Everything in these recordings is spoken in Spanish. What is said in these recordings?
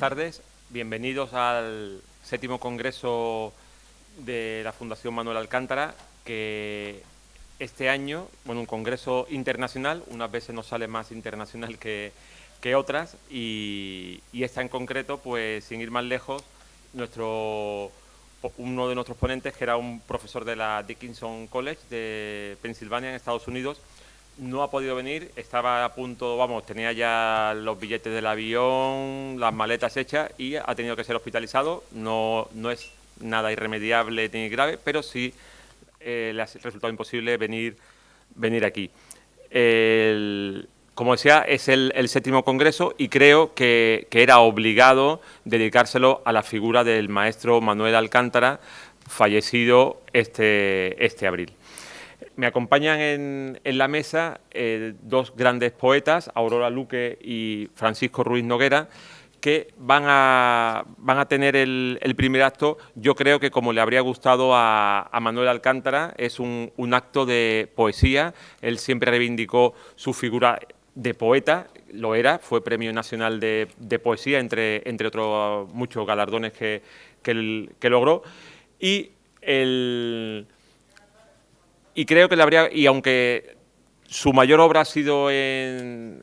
tardes. Bienvenidos al 7º Congreso de la Fundación Manuel Alcántara, que este año, bueno, un congreso internacional, unas veces nos sale más internacional que otras, y esta en concreto, pues sin ir más lejos, uno de nuestros ponentes, que era un profesor de la Dickinson College de Pensilvania, en Estados Unidos, no ha podido venir, estaba a punto, vamos, tenía ya los billetes del avión, las maletas hechas y ha tenido que ser hospitalizado. No es nada irremediable ni grave, pero sí le ha resultado imposible venir aquí. Como decía, es el 7º Congreso y creo que era obligado dedicárselo a la figura del maestro Manuel Alcántara, fallecido este abril. Me acompañan en la mesa dos grandes poetas, Aurora Luque y Francisco Ruiz Noguera, que van a tener el primer acto. Yo creo que, como le habría gustado a Manuel Alcántara, es un acto de poesía. Él siempre reivindicó su figura de poeta, lo era, fue Premio Nacional de Poesía, entre otros muchos galardones que logró. Y creo que y aunque su mayor obra ha sido en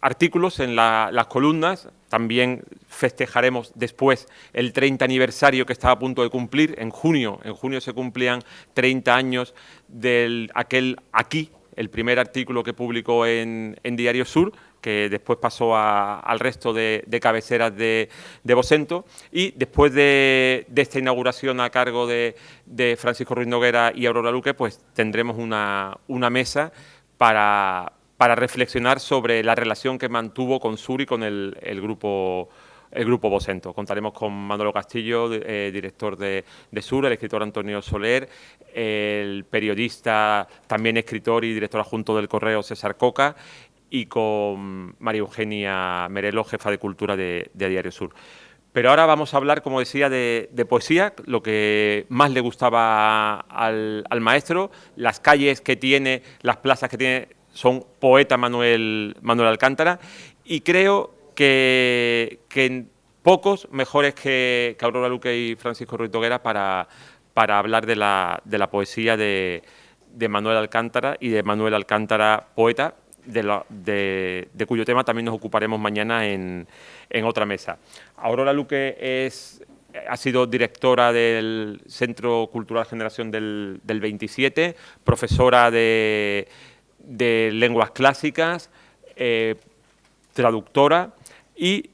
artículos, en las columnas, también festejaremos después el 30 aniversario que estaba a punto de cumplir. En junio se cumplían 30 años del aquel Aquí, el primer artículo que publicó en Diario Sur, que después pasó al resto de cabeceras de Vocento, y después de esta inauguración a cargo de Francisco Ruiz Noguera y Aurora Luque, pues tendremos una mesa para reflexionar sobre la relación que mantuvo con Sur y con el grupo Vocento. Contaremos con Manolo Castillo, director de Sur, el escritor Antonio Soler, el periodista, también escritor y director adjunto del Correo, César Coca, y con María Eugenia Merelo, jefa de Cultura de Diario Sur. Pero ahora vamos a hablar, como decía, de poesía, lo que más le gustaba al maestro. Las calles que tiene, las plazas que tiene, son poeta Manuel Alcántara, y creo que pocos mejores que Aurora Luque y Francisco Ruiz Noguera para hablar de la poesía de Manuel Alcántara y de Manuel Alcántara poeta, de cuyo tema también nos ocuparemos mañana en otra mesa. Aurora Luque ha sido directora del Centro Cultural Generación del 27, profesora de lenguas clásicas, traductora y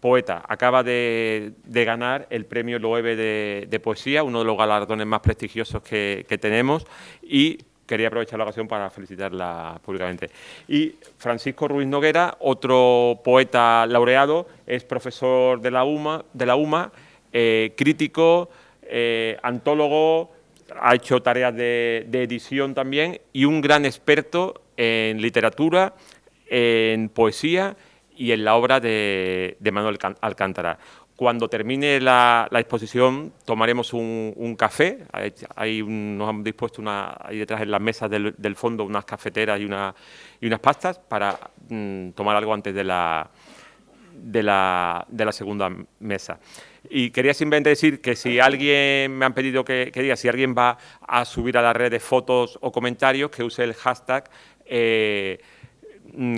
poeta. Acaba de ganar el premio Loewe de poesía, uno de los galardones más prestigiosos que tenemos, y quería aprovechar la ocasión para felicitarla públicamente. Y Francisco Ruiz Noguera, otro poeta laureado, es profesor de la UMA, crítico, antólogo, ha hecho tareas de edición también, y un gran experto en literatura, en poesía y en la obra de Manuel Alcántara. Cuando termine la exposición tomaremos un café. Nos han dispuesto ahí detrás en las mesas del fondo unas cafeteras y unas pastas para tomar algo antes de la segunda mesa. Y quería simplemente decir que si alguien, me han pedido que diga, si alguien va a subir a las redes fotos o comentarios, que use el hashtag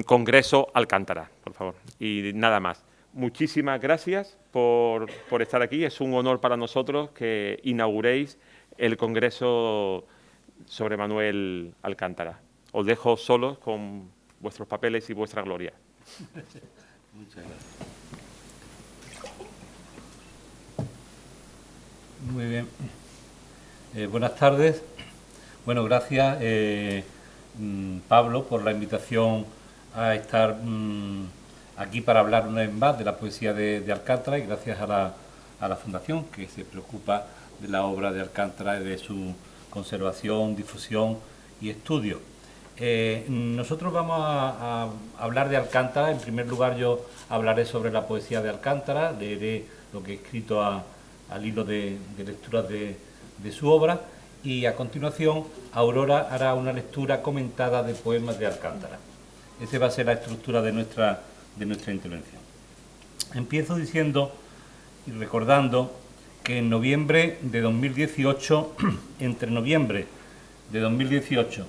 Congreso Alcántara, por favor. Y nada más. Muchísimas gracias por estar aquí. Es un honor para nosotros que inauguréis el Congreso sobre Manuel Alcántara. Os dejo solos con vuestros papeles y vuestra gloria. Muchas gracias. Muy bien. Buenas tardes. Bueno, gracias, Pablo, por la invitación a estar aquí para hablar una vez más de la poesía de Alcántara, y gracias a la Fundación, que se preocupa de la obra de Alcántara y de su conservación, difusión y estudio. Nosotros vamos a hablar de Alcántara. En primer lugar, yo hablaré sobre la poesía de Alcántara, leeré lo que he escrito al hilo de lecturas de su obra, y a continuación Aurora hará una lectura comentada de poemas de Alcántara. Esa va a ser la estructura de nuestra intervención. Empiezo diciendo y recordando que en noviembre de 2018, entre noviembre de 2018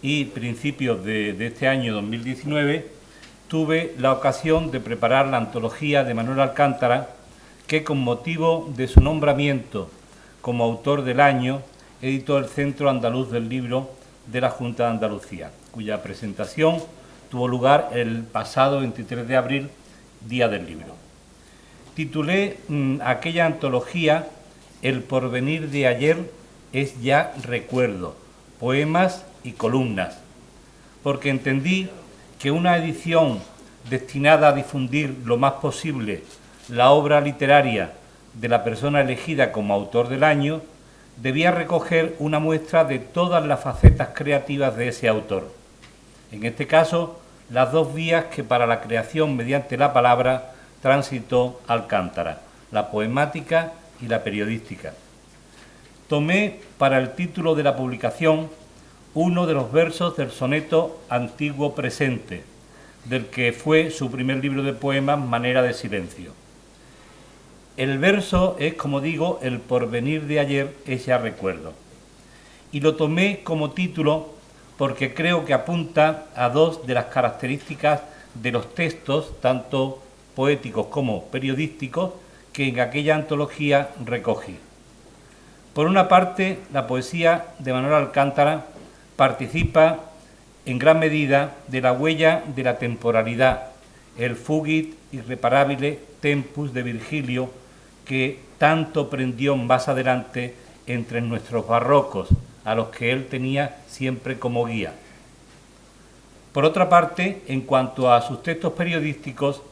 y principios de este año 2019, tuve la ocasión de preparar la antología de Manuel Alcántara, que con motivo de su nombramiento como autor del año editó el Centro Andaluz del Libro de la Junta de Andalucía, cuya presentación tuvo lugar el pasado 23 de abril, Día del Libro. Titulé aquella antología El porvenir de ayer es ya recuerdo, poemas y columnas, porque entendí que una edición destinada a difundir lo más posible la obra literaria de la persona elegida como autor del año debía recoger una muestra de todas las facetas creativas de ese autor. En este caso, las dos vías que para la creación mediante la palabra transitó Alcántara, la poemática y la periodística. Tomé para el título de la publicación uno de los versos del soneto Antiguo Presente, del que fue su primer libro de poemas, Manera de Silencio. El verso es, como digo, el porvenir de ayer es ya recuerdo. Y lo tomé como título porque creo que apunta a dos de las características de los textos, tanto poéticos como periodísticos, que en aquella antología recogí. Por una parte, la poesía de Manuel Alcántara participa en gran medida de la huella de la temporalidad, el fugit irreparabile tempus de Virgilio, que tanto prendió más adelante entre nuestros barrocos, a los que él tenía siempre como guía. Por otra parte, en cuanto a sus textos periodísticos,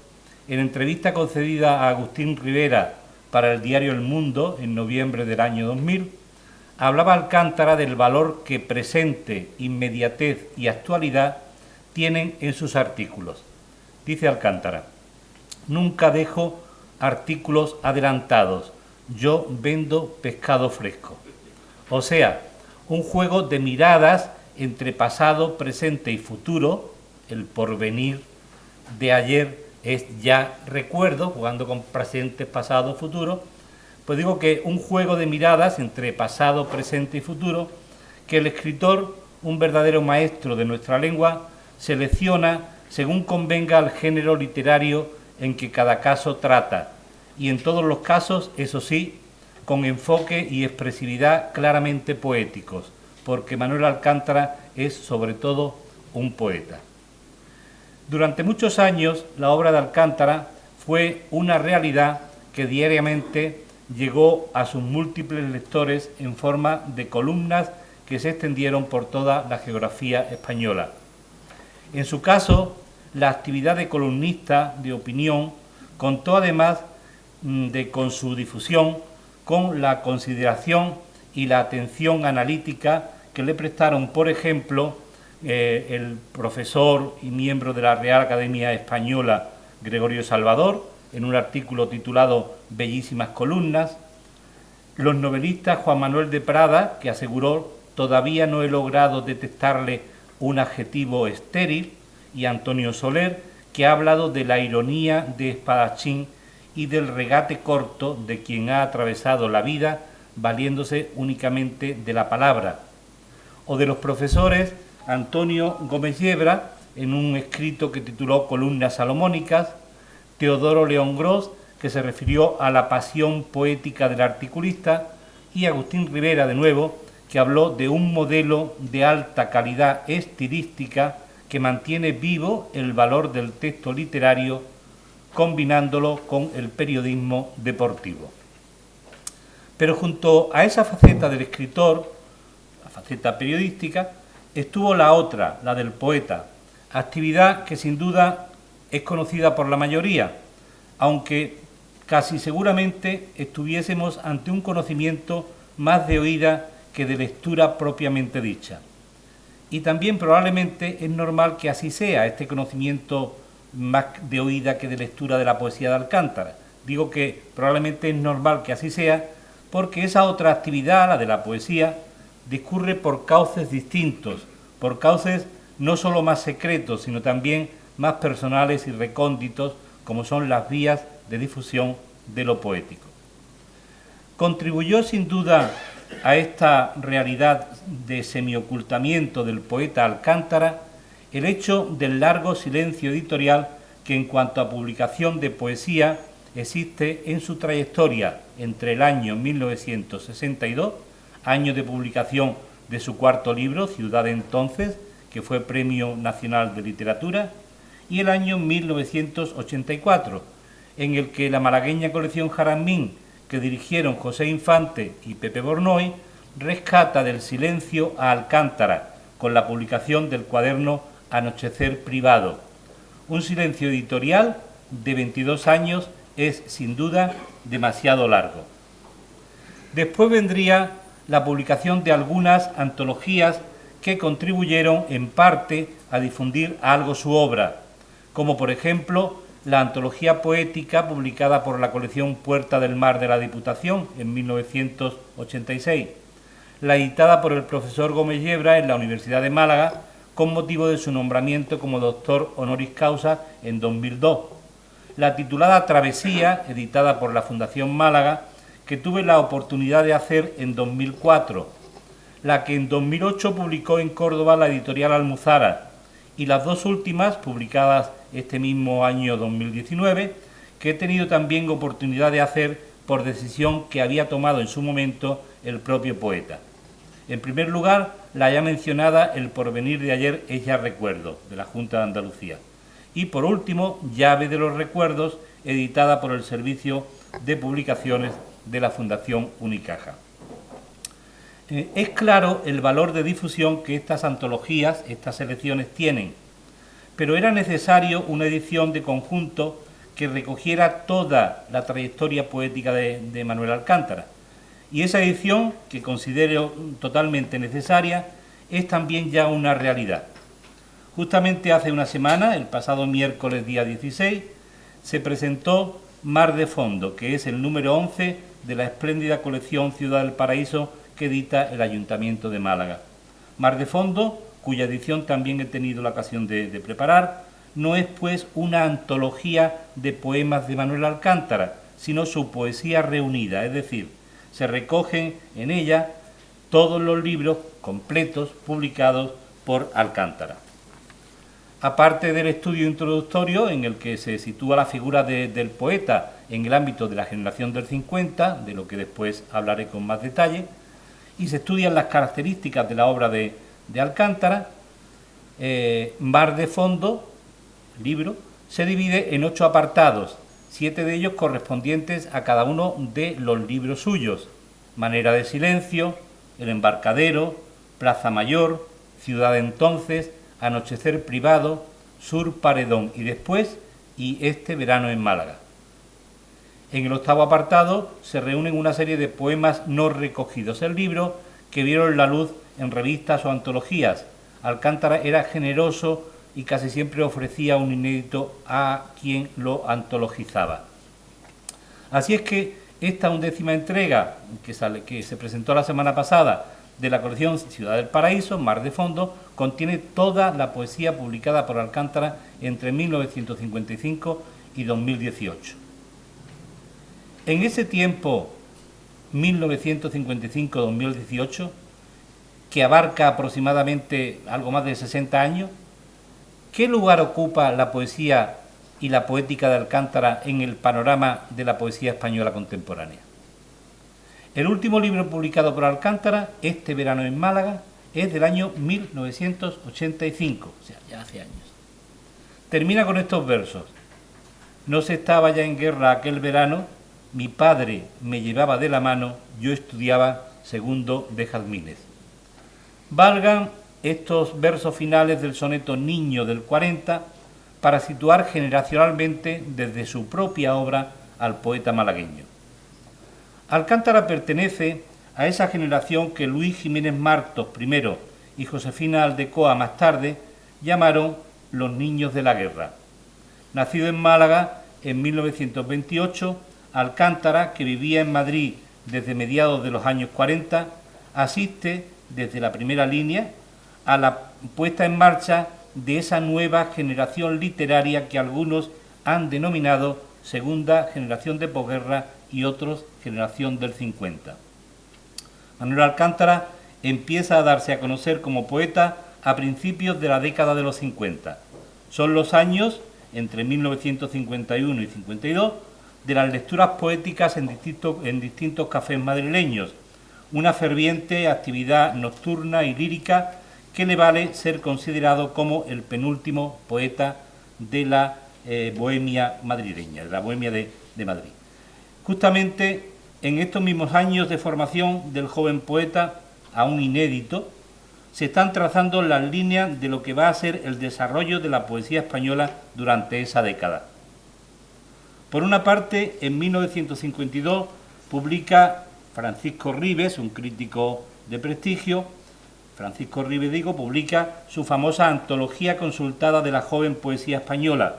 en entrevista concedida a Agustín Rivera para el diario El Mundo en noviembre del año 2000, hablaba Alcántara del valor que presente, inmediatez y actualidad tienen en sus artículos. Dice Alcántara: nunca dejo artículos adelantados, yo vendo pescado fresco. O sea, un juego de miradas entre pasado, presente y futuro, el porvenir de ayer es ya recuerdo, jugando con presente, pasado, futuro. Pues digo que un juego de miradas entre pasado, presente y futuro, que el escritor, un verdadero maestro de nuestra lengua, selecciona según convenga al género literario en que cada caso trata, y en todos los casos, eso sí, con enfoque y expresividad claramente poéticos, porque Manuel Alcántara es sobre todo un poeta. Durante muchos años la obra de Alcántara fue una realidad que diariamente llegó a sus múltiples lectores en forma de columnas que se extendieron por toda la geografía española. En su caso, la actividad de columnista de opinión contó además con su difusión con la consideración y la atención analítica que le prestaron, por ejemplo, el profesor y miembro de la Real Academia Española, Gregorio Salvador, en un artículo titulado Bellísimas columnas, los novelistas Juan Manuel de Prada, que aseguró todavía no he logrado detectarle un adjetivo estéril, y Antonio Soler, que ha hablado de la ironía de Espadachín y del regate corto de quien ha atravesado la vida valiéndose únicamente de la palabra, o de los profesores Antonio Gómez Yebra, en un escrito que tituló Columnas Salomónicas, Teodoro León Gros, que se refirió a la pasión poética del articulista, y Agustín Rivera, de nuevo, que habló de un modelo de alta calidad estilística que mantiene vivo el valor del texto literario, combinándolo con el periodismo deportivo. Pero junto a esa faceta del escritor, la faceta periodística, estuvo la otra, la del poeta, actividad que sin duda es conocida por la mayoría, aunque casi seguramente estuviésemos ante un conocimiento más de oída que de lectura propiamente dicha. Y también probablemente es normal que así sea, este conocimiento más de oída que de lectura de la poesía de Alcántara. Digo que probablemente es normal que así sea porque esa otra actividad, la de la poesía, discurre por cauces distintos, por cauces no solo más secretos, sino también más personales y recónditos, como son las vías de difusión de lo poético. Contribuyó sin duda a esta realidad de semiocultamiento del poeta Alcántara el hecho del largo silencio editorial que en cuanto a publicación de poesía existe en su trayectoria entre el año 1962, año de publicación de su cuarto libro, Ciudad de Entonces, que fue Premio Nacional de Literatura, y el año 1984, en el que la malagueña colección Jaramín, que dirigieron José Infante y Pepe Bornoy, rescata del silencio a Alcántara con la publicación del cuaderno Anochecer Privado. Un silencio editorial de 22 años es, sin duda, demasiado largo. Después vendría la publicación de algunas antologías que contribuyeron en parte a difundir algo su obra, como por ejemplo la antología poética publicada por la colección Puerta del Mar de la Diputación en 1986, la editada por el profesor Gómez Yebra en la Universidad de Málaga con motivo de su nombramiento como doctor honoris causa en 2002, la titulada Travesía, editada por la Fundación Málaga, que tuve la oportunidad de hacer en 2004, la que en 2008 publicó en Córdoba la editorial Almuzara, y las dos últimas, publicadas este mismo año 2019, que he tenido también oportunidad de hacer por decisión que había tomado en su momento el propio poeta. En primer lugar, la ya mencionada El porvenir de ayer es ya recuerdo, de la Junta de Andalucía. Y por último, Llave de los recuerdos, editada por el Servicio de Publicaciones de la Fundación Unicaja. Es claro el valor de difusión que estas antologías, estas selecciones tienen, pero era necesario una edición de conjunto que recogiera toda la trayectoria poética de Manuel Alcántara. Y esa edición, que considero totalmente necesaria, es también ya una realidad. Justamente hace una semana, el pasado miércoles día 16, se presentó Mar de Fondo, que es el número 11 de la espléndida colección Ciudad del Paraíso que edita el Ayuntamiento de Málaga. Mar de Fondo, cuya edición también he tenido la ocasión de preparar, no es pues una antología de poemas de Manuel Alcántara, sino su poesía reunida, es decir, se recogen en ella todos los libros completos publicados por Alcántara. Aparte del estudio introductorio en el que se sitúa la figura del poeta en el ámbito de la generación del 50, de lo que después hablaré con más detalle, y se estudian las características de la obra de Alcántara, Mar de Fondo, libro, se divide en 8 apartados, 7 de ellos correspondientes a cada uno de los libros suyos: Manera de silencio, El embarcadero, Plaza Mayor, Ciudad de Entonces, Anochecer Privado, Sur Paredón y después Y este verano en Málaga. En el 8º apartado se reúnen una serie de poemas no recogidos en el libro que vieron la luz en revistas o antologías. Alcántara era generoso y casi siempre ofrecía un inédito a quien lo antologizaba. Así es que esta 11ª entrega que se presentó la semana pasada de la colección Ciudad del Paraíso, Mar de Fondo, contiene toda la poesía publicada por Alcántara entre 1955 y 2018. En ese tiempo, 1955-2018, que abarca aproximadamente algo más de 60 años, ¿qué lugar ocupa la poesía y la poética de Alcántara en el panorama de la poesía española contemporánea? El último libro publicado por Alcántara, Este verano en Málaga, es del año 1985, o sea, ya hace años. Termina con estos versos: no se estaba ya en guerra aquel verano, mi padre me llevaba de la mano, yo estudiaba segundo de jazmines. Valgan estos versos finales del soneto Niño del 40 para situar generacionalmente desde su propia obra al poeta malagueño. Alcántara pertenece a esa generación que Luis Jiménez Martos primero y Josefina Aldecoa más tarde llamaron los niños de la guerra. Nacido en Málaga en 1928, Alcántara, que vivía en Madrid desde mediados de los años 40, asiste desde la primera línea a la puesta en marcha de esa nueva generación literaria que algunos han denominado segunda generación de posguerra y otros generación del 50. Manuel Alcántara empieza a darse a conocer como poeta a principios de la década de los 50. Son los años, entre 1951 y 52, de las lecturas poéticas en distintos cafés madrileños, una ferviente actividad nocturna y lírica que le vale ser considerado como el penúltimo poeta de la bohemia madrileña, de la bohemia de Madrid. Justamente en estos mismos años de formación del joven poeta, aún inédito, se están trazando las líneas de lo que va a ser el desarrollo de la poesía española durante esa década. Por una parte, en 1952 publica Francisco Ribes, un crítico de prestigio, publica su famosa antología consultada de la joven poesía española,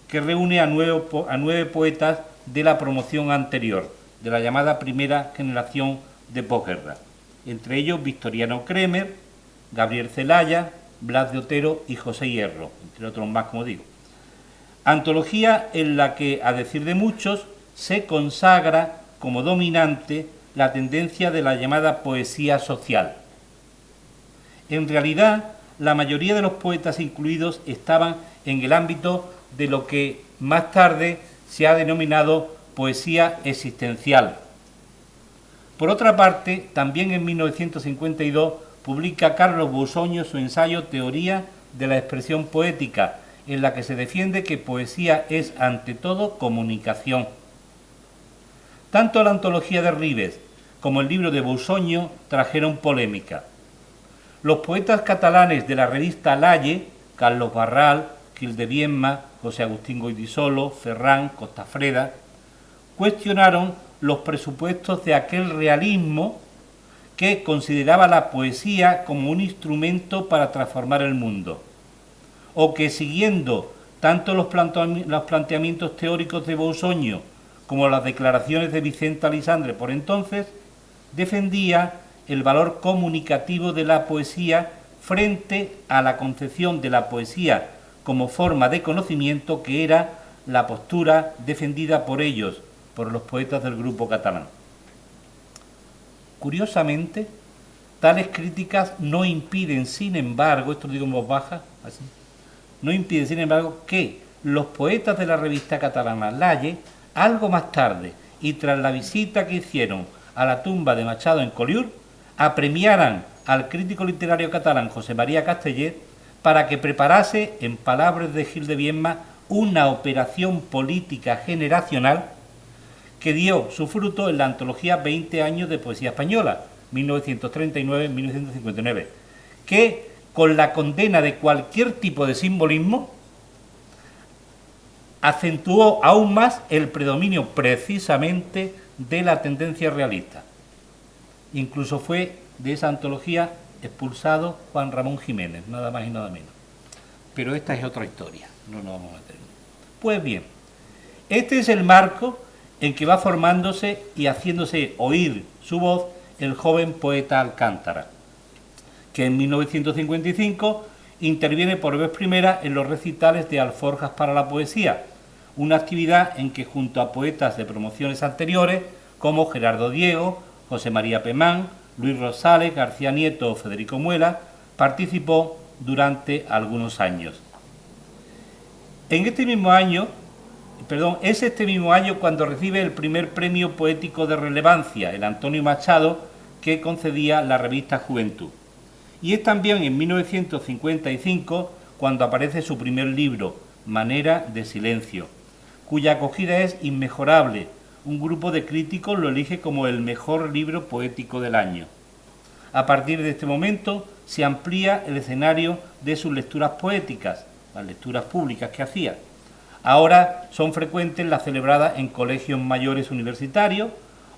que reúne a 9 poetas de la promoción anterior, de la llamada primera generación de posguerra, entre ellos Victoriano Cremer, Gabriel Celaya, Blas de Otero y José Hierro, entre otros más, como digo. Antología en la que, a decir de muchos, se consagra como dominante la tendencia de la llamada poesía social. En realidad, la mayoría de los poetas incluidos estaban en el ámbito de lo que más tarde se ha denominado poesía existencial. Por otra parte, también en 1952 publica Carlos Busoño su ensayo Teoría de la expresión poética, en la que se defiende que poesía es ante todo comunicación. Tanto la antología de Ribes como el libro de Busoño trajeron polémica. Los poetas catalanes de la revista Laye, Carlos Barral, Gil de Viedma, José Agustín Goytisolo, Ferrán, Costafreda, cuestionaron los presupuestos de aquel realismo que consideraba la poesía como un instrumento para transformar el mundo, o que siguiendo tanto los planteamientos teóricos de Busoño como las declaraciones de Vicente Alisandre por entonces, defendía el valor comunicativo de la poesía frente a la concepción de la poesía como forma de conocimiento, que era la postura defendida por ellos, por los poetas del grupo catalán. Curiosamente, tales críticas no impiden, sin embargo, esto lo digo en voz baja, así, no impiden, sin embargo, que los poetas de la revista catalana Laye, algo más tarde y tras la visita que hicieron a la tumba de Machado en Collioure, apremiaran al crítico literario catalán José María Castellet para que preparase, en palabras de Gil de Viedma, una operación política generacional que dio su fruto en la antología 20 años de poesía española, 1939-1959, que, con la condena de cualquier tipo de simbolismo, acentuó aún más el predominio precisamente de la tendencia realista. Incluso fue de esa antología expulsado Juan Ramón Jiménez, nada más y nada menos. Pero esta es otra historia, no nos vamos a meter. Pues bien, este es el marco en que va formándose y haciéndose oír su voz el joven poeta Alcántara, que en 1955 interviene por vez primera en los recitales de Alforjas para la Poesía, una actividad en que, junto a poetas de promociones anteriores como Gerardo Diego, José María Pemán, Luis Rosales, García Nieto o Federico Muela, participó durante algunos años. Es este mismo año cuando recibe el primer premio poético de relevancia, el Antonio Machado, que concedía la revista Juventud. Y es también en 1955 cuando aparece su primer libro, Manera de Silencio, cuya acogida es inmejorable. Un grupo de críticos lo elige como el mejor libro poético del año. A partir de este momento se amplía el escenario de sus lecturas poéticas, las lecturas públicas que hacía. Ahora son frecuentes las celebradas en colegios mayores universitarios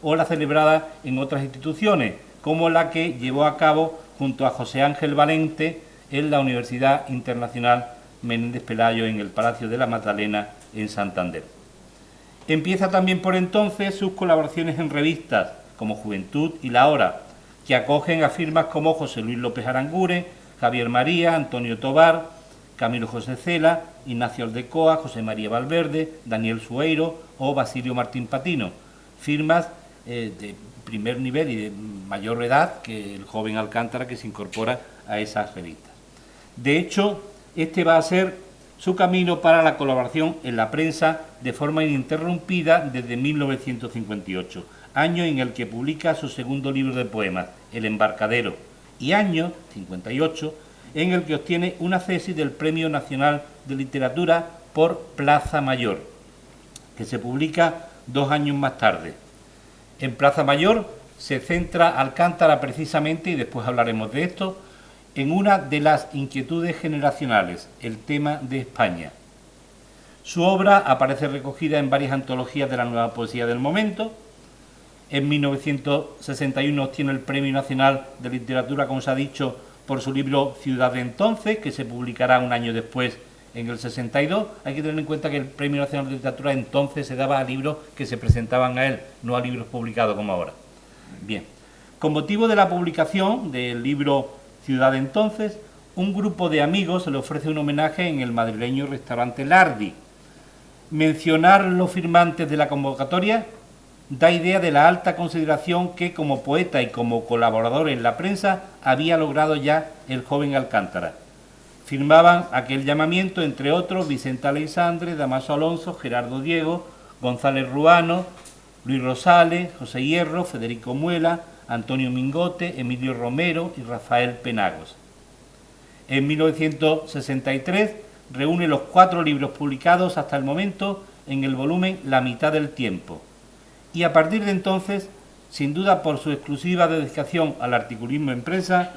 o las celebradas en otras instituciones, como la que llevó a cabo junto a José Ángel Valente en la Universidad Internacional Menéndez Pelayo en el Palacio de la Magdalena en Santander. Empieza también por entonces sus colaboraciones en revistas como Juventud y La Hora, que acogen a firmas como José Luis López Aranguren, Javier María, Antonio Tobar, Camilo José Cela, Ignacio Aldecoa, José María Valverde, Daniel Sueiro o Basilio Martín Patino, firmas de primer nivel y de mayor edad que el joven Alcántara que se incorpora a esas revistas. De hecho, este va a ser su camino para la colaboración en la prensa de forma ininterrumpida desde 1958, año en el que publica su segundo libro de poemas, El Embarcadero, y año 58 en el que obtiene una tesis del Premio Nacional de Literatura por Plaza Mayor, que se publica 2 años más tarde. En Plaza Mayor se centra Alcántara precisamente, y después hablaremos de esto, en una de las inquietudes generacionales, el tema de España. Su obra aparece recogida en varias antologías de la nueva poesía del momento. En 1961 obtiene el Premio Nacional de Literatura, como se ha dicho, por su libro Ciudad de Entonces, que se publicará un año después, en el 62. Hay que tener en cuenta que el Premio Nacional de Literatura entonces se daba a libros que se presentaban a él, no a libros publicados como ahora. Bien, con motivo de la publicación del libro Ciudad de Entonces, un grupo de amigos se le ofrece un homenaje en el madrileño restaurante Lardi. Mencionar los firmantes de la convocatoria da idea de la alta consideración que como poeta y como colaborador en la prensa había logrado ya el joven Alcántara. Firmaban aquel llamamiento, entre otros, Vicente Aleixandre, Damaso Alonso, Gerardo Diego, González Ruano, Luis Rosales, José Hierro, Federico Muela, Antonio Mingote, Emilio Romero y Rafael Penagos. En 1963 reúne los 4 libros publicados hasta el momento en el volumen La mitad del tiempo. Y a partir de entonces, sin duda por su exclusiva dedicación al articulismo en prensa,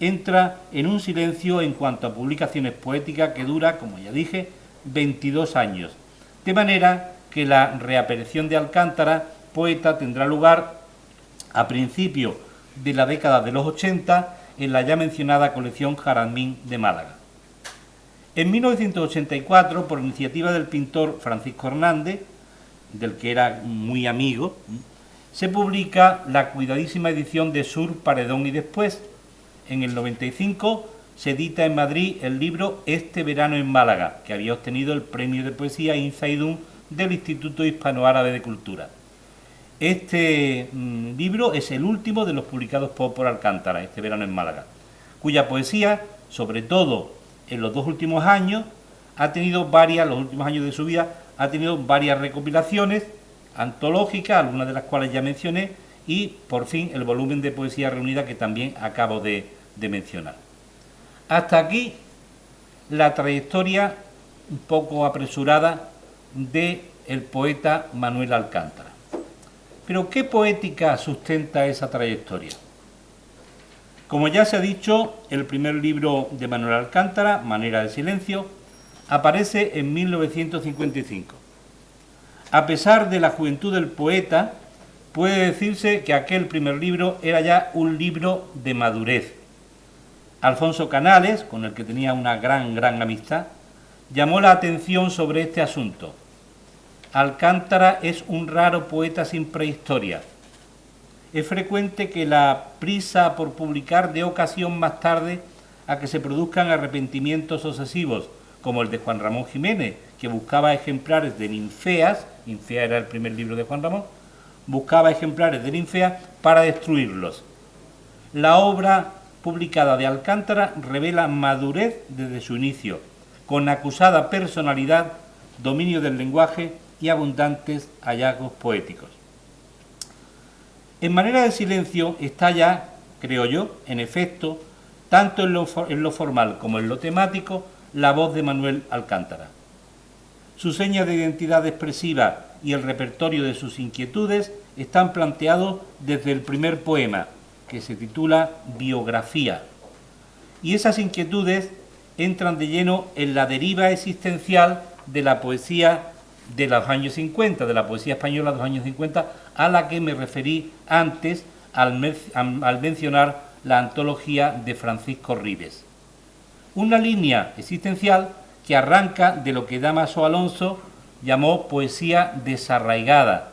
entra en un silencio en cuanto a publicaciones poéticas que dura, como ya dije, 22 años. De manera que la reaparición de Alcántara, poeta, tendrá lugar a principios de la década de los 80 en la ya mencionada colección Jaramín de Málaga. En 1984, por iniciativa del pintor Francisco Hernández, del que era muy amigo, se publica la cuidadísima edición de Sur, Paredón y Después. En el 95 se edita en Madrid el libro Este verano en Málaga, que había obtenido el premio de poesía Inzaidun del Instituto Hispanoárabe de Cultura. Este libro es el último de los publicados por Alcántara, Este verano en Málaga, cuya poesía, sobre todo en los 2 últimos años, los últimos años de su vida, ha tenido varias recopilaciones antológicas, algunas de las cuales ya mencioné, y por fin el volumen de poesía reunida que también acabo de mencionar. Hasta aquí la trayectoria un poco apresurada del poeta Manuel Alcántara. Pero ¿qué poética sustenta esa trayectoria? Como ya se ha dicho, el primer libro de Manuel Alcántara, Manera de Silencio, aparece en 1955. A pesar de la juventud del poeta, puede decirse que aquel primer libro era ya un libro de madurez. Alfonso Canales, con el que tenía una gran amistad, llamó la atención sobre este asunto. Alcántara es un raro poeta sin prehistoria. Es frecuente que la prisa por publicar dé ocasión más tarde a que se produzcan arrepentimientos sucesivos, como el de Juan Ramón Jiménez, que buscaba ejemplares de Ninfeas, Ninfea era el primer libro de Juan Ramón, buscaba ejemplares de Ninfeas para destruirlos. La obra publicada de Alcántara revela madurez desde su inicio, con acusada personalidad, dominio del lenguaje y abundantes hallazgos poéticos. En Manera de Silencio está ya, creo yo, en efecto, tanto en lo formal como en lo temático, la voz de Manuel Alcántara. Su seña de identidad expresiva y el repertorio de sus inquietudes están planteados desde el primer poema, que se titula Biografía. Y esas inquietudes entran de lleno en la deriva existencial de la poesía de los años 50, de la poesía española de los años 50, a la que me referí antes al mencionar la antología de Francisco Ribes. Una línea existencial que arranca de lo que Damaso Alonso llamó poesía desarraigada,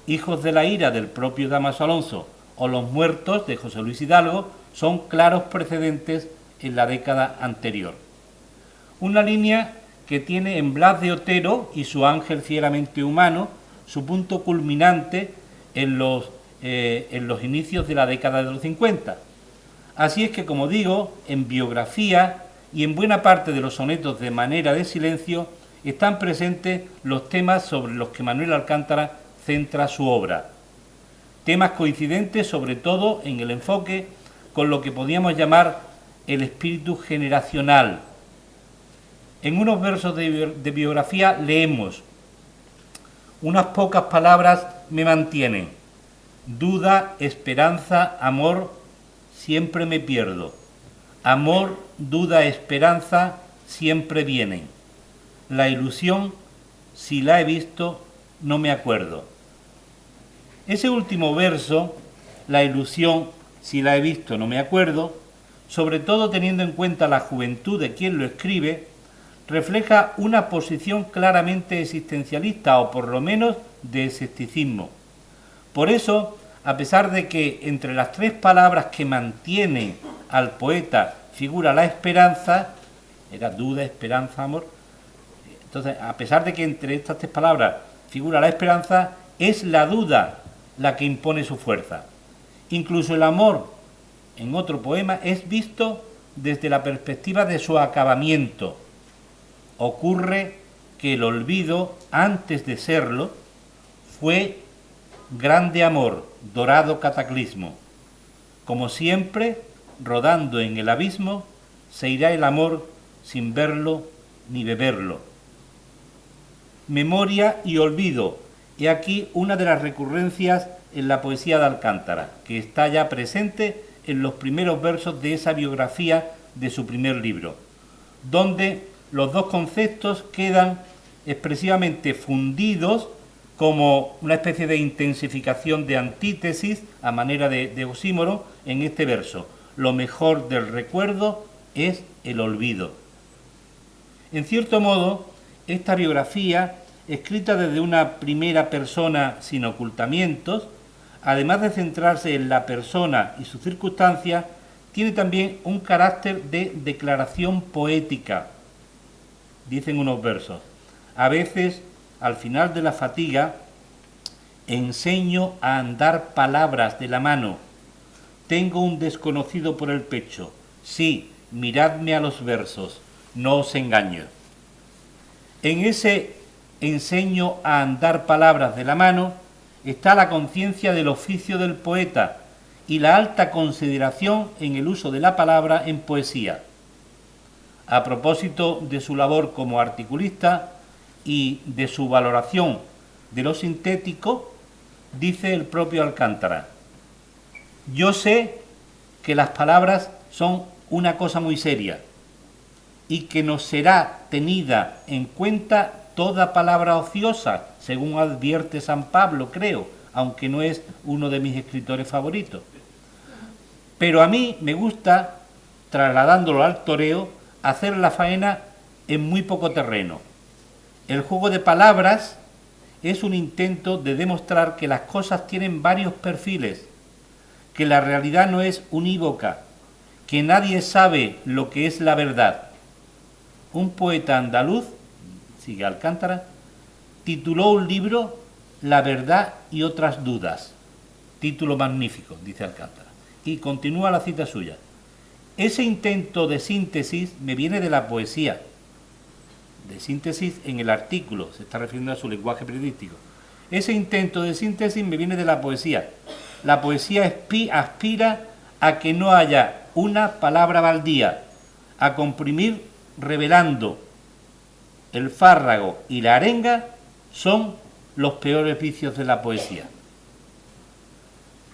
Hijos de la ira del propio Damaso Alonso o Los muertos de José Luis Hidalgo son claros precedentes en la década anterior. Una línea que tiene en Blas de Otero y su Ángel fieramente humano su punto culminante en los inicios de la década de los 50. Así es que, como digo, en biografía y en buena parte de los sonetos de Manera de Silencio están presentes los temas sobre los que Manuel Alcántara centra su obra. Temas coincidentes sobre todo en el enfoque con lo que podríamos llamar el espíritu generacional. En unos versos de biografía leemos: unas pocas palabras me mantienen, duda, esperanza, amor, siempre me pierdo. Amor, duda, esperanza, siempre vienen. La ilusión, si la he visto, no me acuerdo. Ese último verso, la ilusión, si la he visto, no me acuerdo, sobre todo teniendo en cuenta la juventud de quien lo escribe, refleja una posición claramente existencialista o por lo menos de escepticismo. Por eso, a pesar de que entre las tres palabras que mantienen al poeta figura la esperanza, era duda, esperanza, amor, entonces a pesar de que entre estas tres palabras figura la esperanza, es la duda la que impone su fuerza. Incluso el amor, en otro poema, es visto desde la perspectiva de su acabamiento. Ocurre que el olvido, antes de serlo, fue grande amor, dorado cataclismo. Como siempre, rodando en el abismo, se irá el amor sin verlo ni beberlo. Memoria y olvido. He aquí una de las recurrencias en la poesía de Alcántara, que está ya presente en los primeros versos de esa biografía de su primer libro, donde los dos conceptos quedan expresivamente fundidos como una especie de intensificación de antítesis a manera de oxímoron en este verso. Lo mejor del recuerdo es el olvido. En cierto modo, esta biografía, escrita desde una primera persona sin ocultamientos, además de centrarse en la persona y sus circunstancias, tiene también un carácter de declaración poética. Dicen unos versos: a veces, al final de la fatiga, enseño a andar palabras de la mano. Tengo un desconocido por el pecho. Sí, miradme a los versos, no os engaño. En ese enseño a andar palabras de la mano está la conciencia del oficio del poeta y la alta consideración en el uso de la palabra en poesía. A propósito de su labor como articulista y de su valoración de lo sintético, dice el propio Alcántara: yo sé que las palabras son una cosa muy seria y que no será tenida en cuenta toda palabra ociosa, según advierte San Pablo, creo, aunque no es uno de mis escritores favoritos. Pero a mí me gusta, trasladándolo al toreo, hacer la faena en muy poco terreno. El juego de palabras es un intento de demostrar que las cosas tienen varios perfiles, que la realidad no es unívoca, que nadie sabe lo que es la verdad. Un poeta andaluz, sigue Alcántara, tituló un libro La verdad y otras dudas. Título magnífico, dice Alcántara. Y continúa la cita suya: ese intento de síntesis me viene de la poesía. De síntesis en el artículo, se está refiriendo a su lenguaje periodístico. Ese intento de síntesis me viene de la poesía. La poesía aspira a que no haya una palabra baldía, a comprimir revelando. El fárrago y la arenga son los peores vicios de la poesía.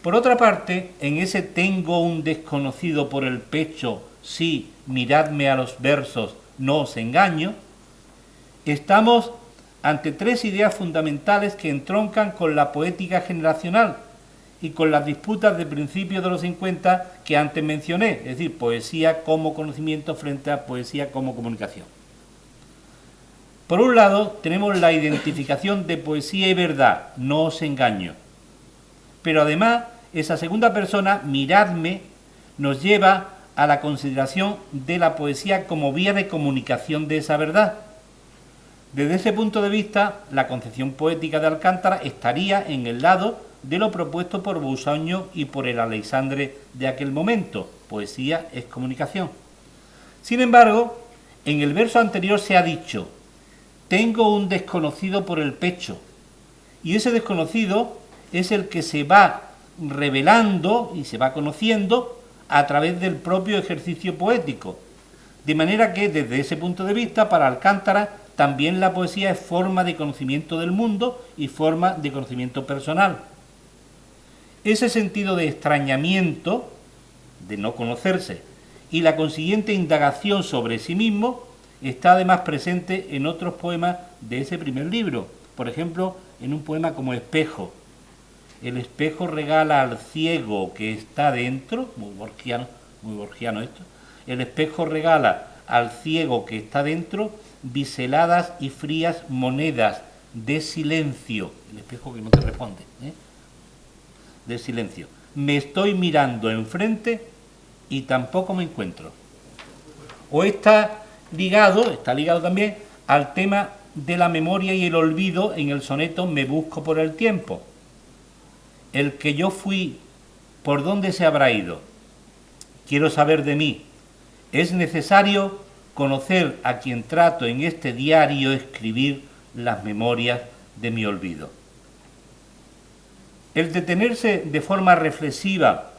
Por otra parte, en ese tengo un desconocido por el pecho, sí, miradme a los versos, no os engaño, estamos ante tres ideas fundamentales que entroncan con la poética generacional y con las disputas de principios de los 50 que antes mencioné, es decir, poesía como conocimiento frente a poesía como comunicación. Por un lado, tenemos la identificación de poesía y verdad, no os engaño. Pero además, esa segunda persona, miradme, nos lleva a la consideración de la poesía como vía de comunicación de esa verdad. Desde ese punto de vista, la concepción poética de Alcántara estaría en el lado de lo propuesto por Bousaño y por el Aleixandre de aquel momento. Poesía es comunicación. Sin embargo, en el verso anterior se ha dicho: tengo un desconocido por el pecho. Y ese desconocido es el que se va revelando y se va conociendo a través del propio ejercicio poético. De manera que, desde ese punto de vista, para Alcántara, también la poesía es forma de conocimiento del mundo y forma de conocimiento personal. Ese sentido de extrañamiento, de no conocerse, y la consiguiente indagación sobre sí mismo está además presente en otros poemas de ese primer libro. Por ejemplo, en un poema como Espejo. El espejo regala al ciego que está dentro, muy borgiano esto, el espejo regala al ciego que está dentro biseladas y frías monedas de silencio. El espejo que no te responde, de silencio. Me estoy mirando enfrente y tampoco me encuentro. O está ligado también al tema de la memoria y el olvido en el soneto Me busco por el tiempo. El que yo fui, ¿por dónde se habrá ido? Quiero saber de mí. Es necesario conocer a quien trato en este diario escribir las memorias de mi olvido. El detenerse de forma reflexiva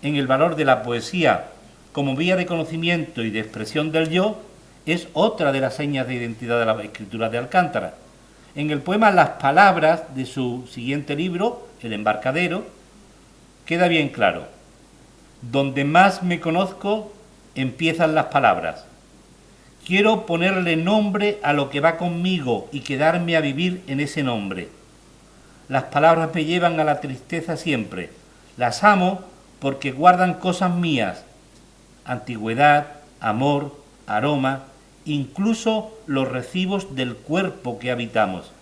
en el valor de la poesía como vía de conocimiento y de expresión del yo es otra de las señas de identidad de la escritura de Alcántara. En el poema Las palabras de su siguiente libro, El embarcadero, queda bien claro: donde más me conozco empiezan las palabras. Quiero ponerle nombre a lo que va conmigo y quedarme a vivir en ese nombre. Las palabras me llevan a la tristeza siempre. Las amo porque guardan cosas mías: antigüedad, amor, aroma, incluso los recibos del cuerpo que habitamos.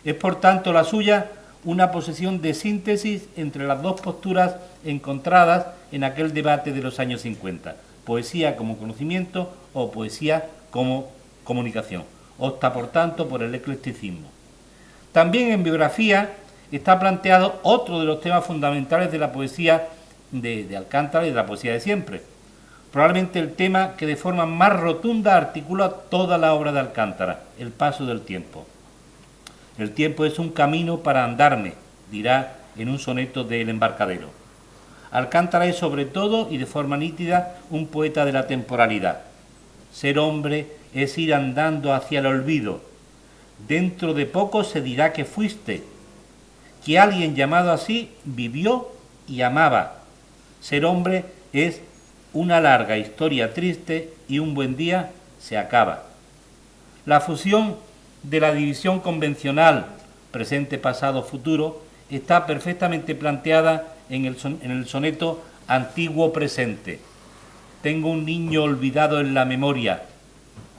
Es por tanto la suya una posesión de síntesis entre las dos posturas encontradas en aquel debate de los años 50, poesía como conocimiento o poesía como comunicación. Opta por tanto por el eclecticismo. También en biografía está planteado otro de los temas fundamentales de la poesía de Alcántara y de la poesía de siempre. Probablemente el tema que de forma más rotunda articula toda la obra de Alcántara: el paso del tiempo. El tiempo es un camino para andarme, dirá en un soneto de El embarcadero. Alcántara es sobre todo y de forma nítida un poeta de la temporalidad. Ser hombre es ir andando hacia el olvido. Dentro de poco se dirá que fuiste, que alguien llamado así vivió y amaba. Ser hombre es una larga historia triste y un buen día se acaba. La fusión de la división convencional presente, pasado, futuro está perfectamente planteada en el soneto Antiguo presente. Tengo un niño olvidado en la memoria,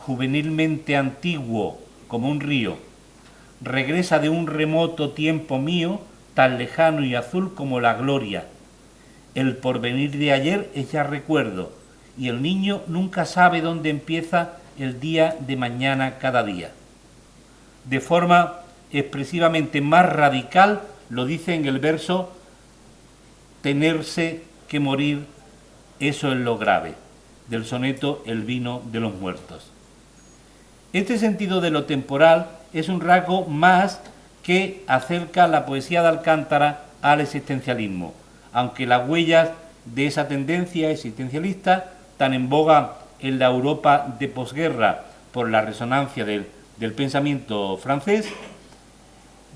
juvenilmente antiguo como un río. Regresa de un remoto tiempo mío, tan lejano y azul como la gloria. El porvenir de ayer es ya recuerdo, y el niño nunca sabe dónde empieza el día de mañana cada día. De forma expresivamente más radical lo dice en el verso Tenerse que morir, eso es lo grave, del soneto El vino de los muertos. Este sentido de lo temporal es un rasgo más que acerca la poesía de Alcántara al existencialismo, aunque las huellas de esa tendencia existencialista, tan en boga en la Europa de posguerra por la resonancia del pensamiento francés,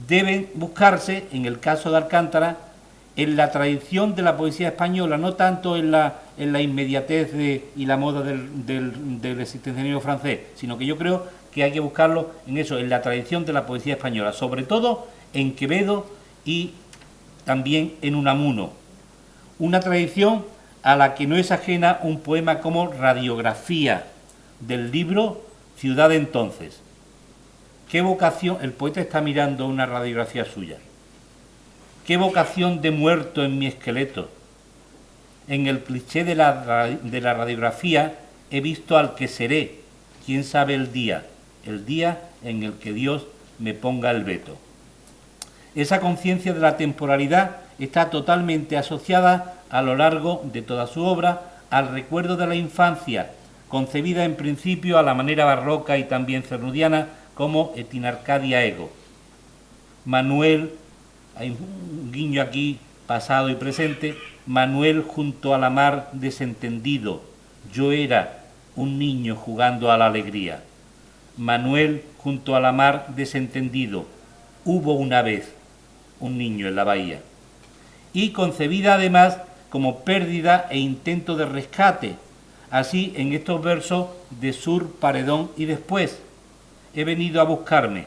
deben buscarse, en el caso de Alcántara, en la tradición de la poesía española, no tanto en la inmediatez y la moda del existencialismo francés, sino que yo creo que hay que buscarlo en eso, en la tradición de la poesía española, sobre todo en Quevedo y también en Unamuno. Una tradición a la que no es ajena un poema como Radiografía, del libro Ciudad entonces. ¿Qué vocación? El poeta está mirando una radiografía suya. ¿Qué vocación de muerto en mi esqueleto? En el cliché de la radiografía he visto al que seré, quién sabe el día en el que Dios me ponga el veto. Esa conciencia de la temporalidad está totalmente asociada a lo largo de toda su obra al recuerdo de la infancia, concebida en principio a la manera barroca y también cernudiana como Etinarcadia ego. Manuel, hay un guiño aquí, pasado y presente, Manuel junto a la mar desentendido, yo era un niño jugando a la alegría. Manuel junto a la mar desentendido, hubo una vez un niño en la bahía. Y concebida además como pérdida e intento de rescate, así en estos versos de Sur, Paredón y después, he venido a buscarme.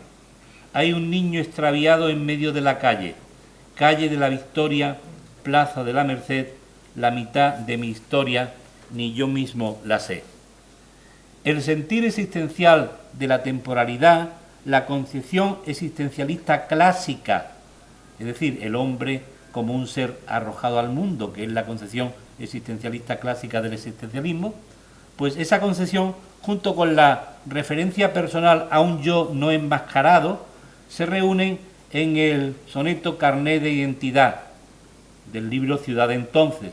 Hay un niño extraviado en medio de la calle, calle de la Victoria, plaza de la Merced, la mitad de mi historia, ni yo mismo la sé. El sentir existencial de la temporalidad, la concepción existencialista clásica, es decir, el hombre como un ser arrojado al mundo, que es la concepción existencialista clásica del existencialismo, pues esa concepción, junto con la referencia personal a un yo no enmascarado, se reúnen en el soneto Carné de Identidad del libro Ciudad de Entonces.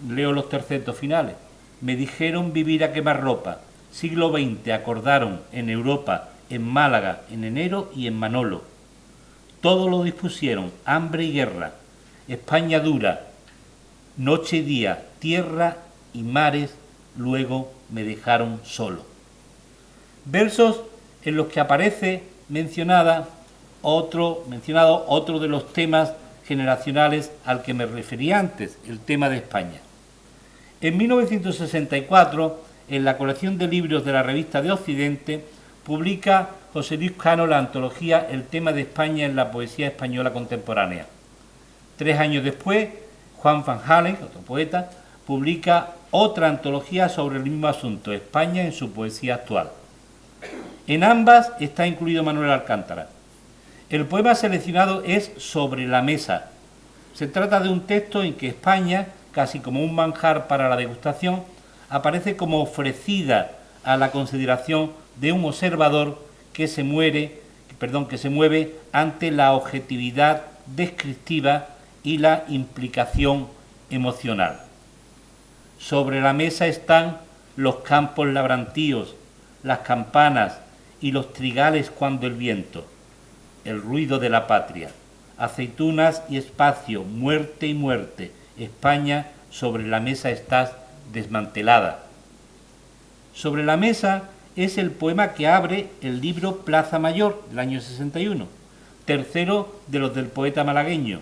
Leo los tercetos finales. Me dijeron vivir a quemarropa. Siglo XX acordaron en Europa, en Málaga, en enero y en Manolo. Todo lo dispusieron, hambre y guerra. España dura, noche y día, tierra y mares, luego me dejaron solo. Versos en los que aparece mencionado otro de los temas generacionales al que me referí antes, el tema de España. En 1964, en la colección de libros de la revista de Occidente, publica José Luis Cano la antología El tema de España en la poesía española contemporánea. 3 años después, Juan van Halen, otro poeta, publica otra antología sobre el mismo asunto, España en su poesía actual. En ambas está incluido Manuel Alcántara. El poema seleccionado es Sobre la mesa. Se trata de un texto en que España, casi como un manjar para la degustación, aparece como ofrecida a la consideración de un observador que se mueve ante la objetividad descriptiva y la implicación emocional. Sobre la mesa están los campos labrantíos, las campanas y los trigales cuando el viento, el ruido de la patria, aceitunas y espacio, muerte y muerte, España, sobre la mesa estás desmantelada. Sobre la mesa es el poema que abre el libro Plaza Mayor del año 61, tercero de los del poeta malagueño.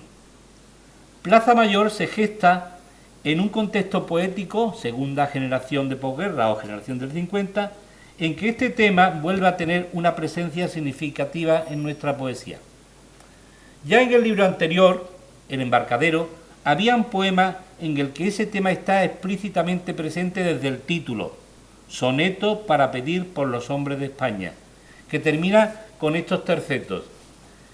Plaza Mayor se gesta en un contexto poético, segunda generación de posguerra o generación del 50, en que este tema vuelve a tener una presencia significativa en nuestra poesía. Ya en el libro anterior, El embarcadero, había un poema en el que ese tema está explícitamente presente desde el título, Soneto para pedir por los hombres de España, que termina con estos tercetos.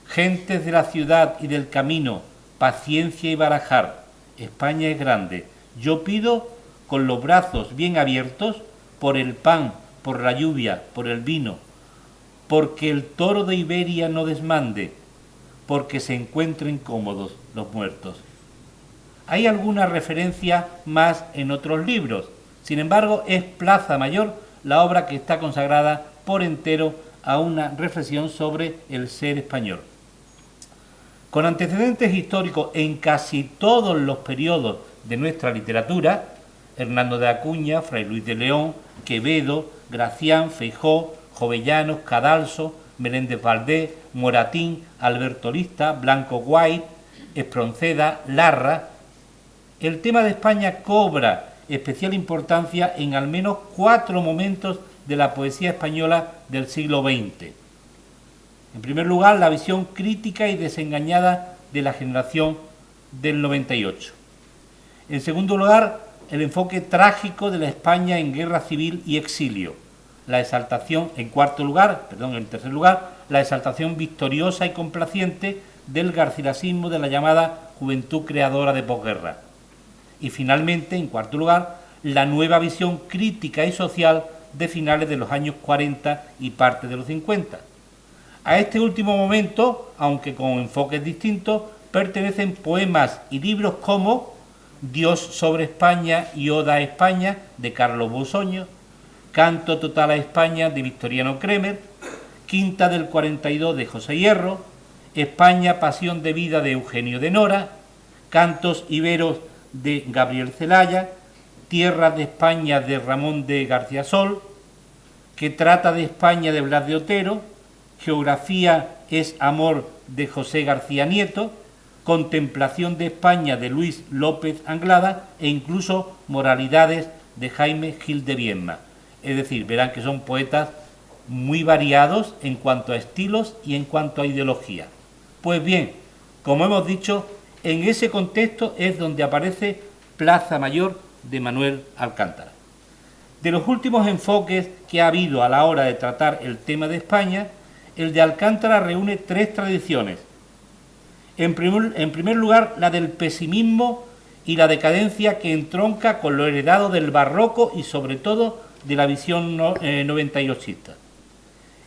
Gentes de la ciudad y del camino, paciencia y barajar, España es grande. Yo pido con los brazos bien abiertos por el pan, por la lluvia, por el vino, porque el toro de Iberia no desmande, porque se encuentren cómodos los muertos. Hay alguna referencia más en otros libros, sin embargo es Plaza Mayor la obra que está consagrada por entero a una reflexión sobre el ser español. Con antecedentes históricos en casi todos los periodos de nuestra literatura, Hernando de Acuña, Fray Luis de León, Quevedo, Gracián, Feijó, Jovellanos, Cadalso, Meléndez Valdés, Moratín, Alberto Lista, Blanco White, Espronceda, Larra, el tema de España cobra especial importancia en al menos 4 momentos de la poesía española del siglo XX. En primer lugar, la visión crítica y desengañada de la generación del 98. En segundo lugar, el enfoque trágico de la España en guerra civil y exilio. La exaltación, en tercer lugar, la exaltación victoriosa y complaciente del garcilasismo de la llamada juventud creadora de posguerra. y finalmente, en cuarto lugar, la nueva visión crítica y social de finales de los años 40 y parte de los 50. A este último momento, aunque con enfoques distintos, pertenecen poemas y libros como Dios sobre España y Oda a España, de Carlos Bousoño, Canto total a España, de Victoriano Kremer, Quinta del 42, de José Hierro, España, pasión de vida, de Eugenio de Nora, Cantos iberos, de Gabriel Celaya, Tierras de España, de Ramón de García Sol, que trata de España, de Blas de Otero, Geografía es amor, de José García Nieto, Contemplación de España, de Luis López Anglada, e incluso Moralidades, de Jaime Gil de Viedma. Es decir, verán que son poetas muy variados en cuanto a estilos y en cuanto a ideología. Pues bien, como hemos dicho, en ese contexto es donde aparece Plaza Mayor, de Manuel Alcántara. De los últimos enfoques que ha habido a la hora de tratar el tema de España, el de Alcántara reúne tres tradiciones. En primer lugar, la del pesimismo y la decadencia, que entronca con lo heredado del barroco y sobre todo de la visión noventayosista.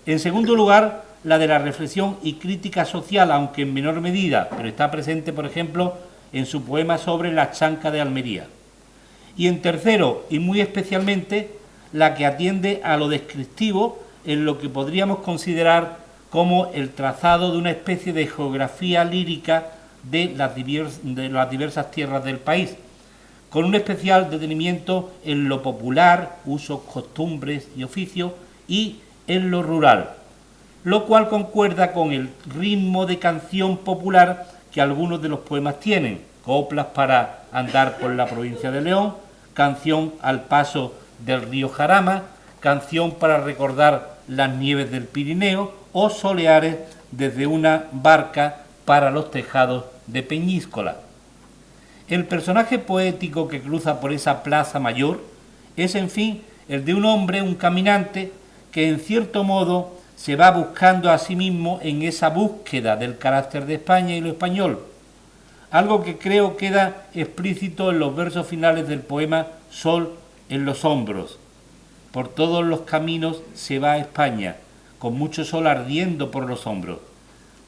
En segundo lugar, la de la reflexión y crítica social, aunque en menor medida, pero está presente, por ejemplo, en su poema sobre la chanca de Almería. Y en tercero, y muy especialmente, la que atiende a lo descriptivo en lo que podríamos considerar como el trazado de una especie de geografía lírica de las diversas tierras del país, con un especial detenimiento en lo popular, usos, costumbres y oficios, y en lo rural, lo cual concuerda con el ritmo de canción popular que algunos de los poemas tienen: coplas para andar por la provincia de León, canción al paso del río Jarama, canción para recordar las nieves del Pirineo, o soleares desde una barca para los tejados de Peñíscola. El personaje poético que cruza por esa plaza mayor es, en fin, el de un hombre, un caminante, que en cierto modo se va buscando a sí mismo en esa búsqueda del carácter de España y lo español, algo que creo queda explícito en los versos finales del poema Sol en los hombros. Por todos los caminos se va a España, con mucho sol ardiendo por los hombros.